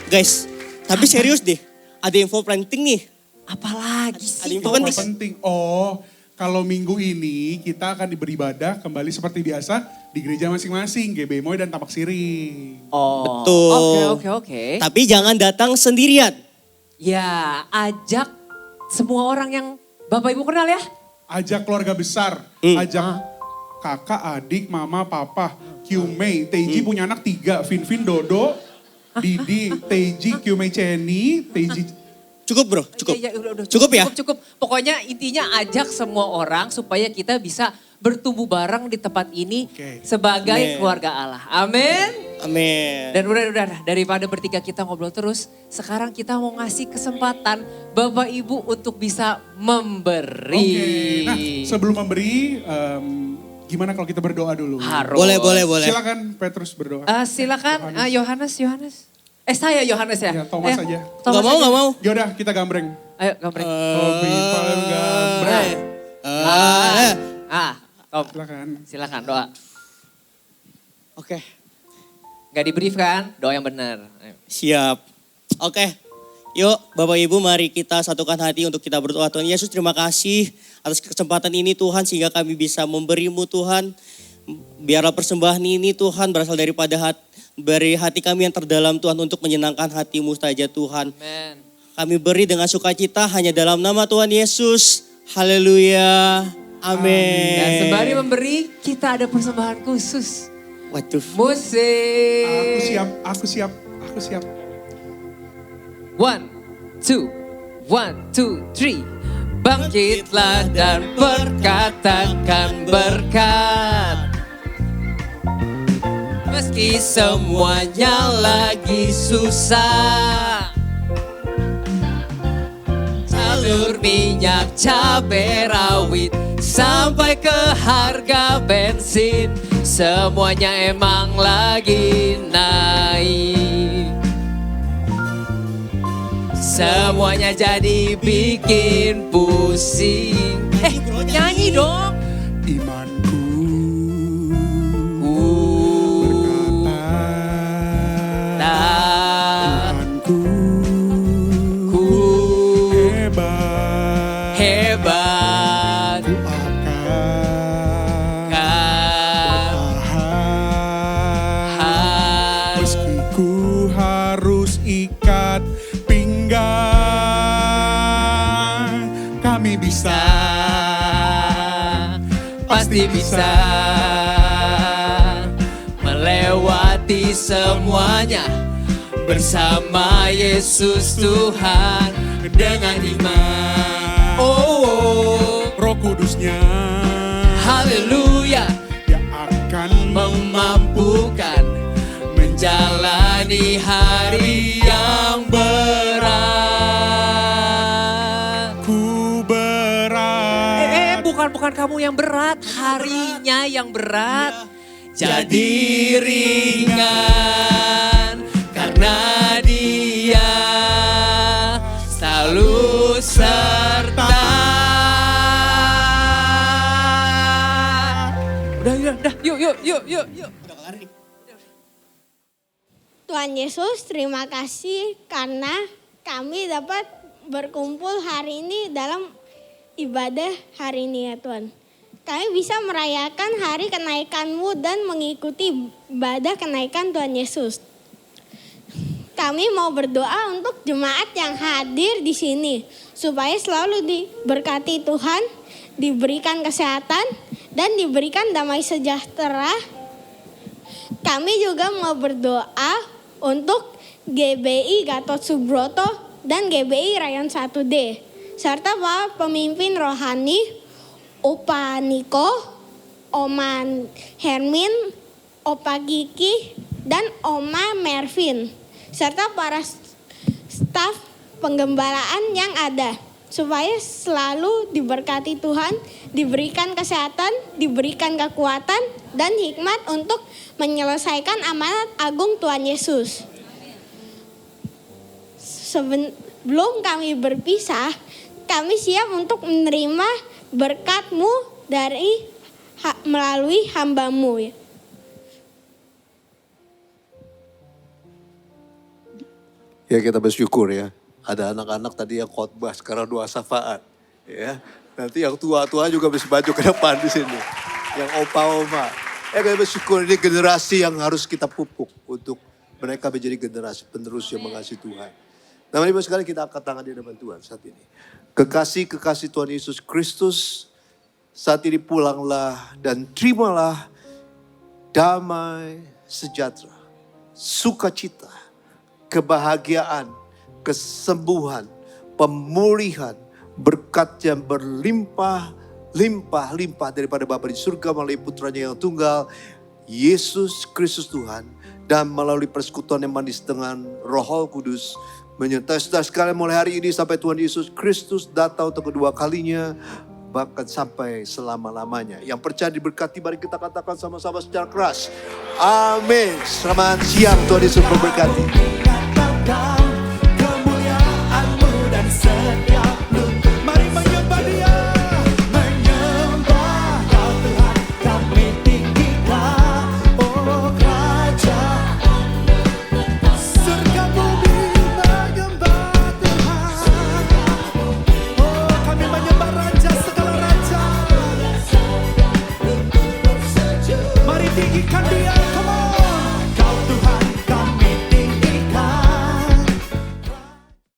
Guys, tapi serius deh. Ada info penting nih. apalagi Ada sih? info apa penting. penting? Oh, kalau minggu ini kita akan beribadah kembali seperti biasa di gereja masing-masing, GB Moy dan Tapak Siri. Oh, Betul. Oke. Tapi jangan datang sendirian. Ya, ajak semua orang yang Bapak Ibu kenal ya. Ajak keluarga besar, ajak kakak, adik, mama, papa, Qmei, Teji punya anak 3, Finfin, Dodo, Didi, Teji, Qmei, Ceni, Teji. Cukup bro, cukup. Iya, udah, Cukup ya? Cukup. Pokoknya intinya ajak semua orang supaya kita bisa bertumbuh bareng di tempat ini Oke. sebagai Amin. keluarga Allah. Amin. Amin. Dan udah daripada bertiga kita ngobrol terus, sekarang kita mau ngasih kesempatan Bapak Ibu untuk bisa memberi. Oke, nah sebelum memberi, gimana kalau kita berdoa dulu? Harus. Boleh. Silakan Petrus berdoa. Silakan Yohanes. Saya Yohanes ya. Ya, Thomas aja. Gak mau. Yaudah kita gambreng. Ayo gambreng. Hobi paling gambreng. Tom, Silakan. silakan doa. Oke, Gak di brief kan? Doa yang benar. Ayo. siap. Oke, yuk Bapak Ibu mari kita satukan hati untuk kita berdoa. Tuhan Yesus terima kasih atas kesempatan ini Tuhan sehingga kami bisa memberimu Tuhan. Biarlah persembahan ini Tuhan berasal daripada dari hati kami yang terdalam Tuhan untuk menyenangkan hatimu saja Tuhan. Amen. Kami beri dengan sukacita hanya dalam nama Tuhan Yesus. Haleluya. Amin. Dan sembari memberi, kita ada persembahan khusus. Waduh. Musik. Aku siap. 1, 2, 3. Bangkitlah dan berkatakan berkat. Meski semuanya lagi susah. Jalur minyak cabai rawit sampai ke harga bensin, semuanya emang lagi naik. Semuanya jadi bikin pusing. Nyanyi dong. Imanku Nah, Tuhanku ku hebat. hebat. Ku akan Kan tahan. Meski ku harus ikat pinggang pasti bisa melewati semuanya bersama Yesus Tuhan dengan iman. Oh, Roh Kudusnya haleluya, Dia akan memampukan menjalani hari yang berat. ku berat. Bukan kamu yang berat, harinya yang berat. Jadi ringan karena Dia selalu serta. Udah, yuk. Tuhan Yesus, terima kasih karena kami dapat berkumpul hari ini dalam ibadah hari ini ya Tuhan. Kami bisa merayakan hari kenaikan-Mu dan mengikuti ibadah kenaikan Tuhan Yesus. Kami mau berdoa untuk jemaat yang hadir di sini supaya selalu diberkati Tuhan, diberikan kesehatan dan diberikan damai sejahtera. Kami juga mau berdoa untuk GBI Gatot Subroto dan GBI Rayon 1D serta para pemimpin rohani Opa Niko, Oma Hermin, Opa Kiki, dan Oma Mervin serta para staf penggembalaan yang ada supaya selalu diberkati Tuhan, diberikan kesehatan, diberikan kekuatan dan hikmat untuk menyelesaikan amanat agung Tuhan Yesus. Sebelum kami berpisah, kami siap untuk menerima berkat-Mu melalui hamba-Mu. Ya kita bersyukur ya. Ada anak-anak tadi yang khotbah, sekarang doa syafaat. Ya. Nanti yang tua-tua juga bisa maju ke depan di sini. Yang opa-oma. Ya kita bersyukur ini generasi yang harus kita pupuk untuk mereka menjadi generasi penerus yang mengasihi Tuhan. Nah mari sekali kita angkat tangan di hadapan Tuhan saat ini. Kekasih-kekasih Tuhan Yesus Kristus, saat ini pulanglah dan terimalah damai sejahtera, sukacita, kebahagiaan, kesembuhan, pemulihan, berkat yang berlimpah-limpah daripada Bapa di surga melalui putranya yang tunggal, Yesus Kristus Tuhan, dan melalui persekutuan yang manis dengan Roh Kudus, menyertai saudara sekalian mulai hari ini sampai Tuhan Yesus Kristus datang untuk kedua kalinya, bahkan sampai selama-lamanya. Yang percaya diberkati, mari kita katakan sama-sama secara keras. Amin. Selamat siang, Tuhan Yesus memberkati. Katakan kemuliaan-Mu dan setiap lutut. Mari menyembah Dia, menyembah Kau Tuhan, kami tinggikan, oh kerajaan surga bumi, menyembah Tuhan. Oh kami menyembah Raja segala raja. Mari tinggikan Dia.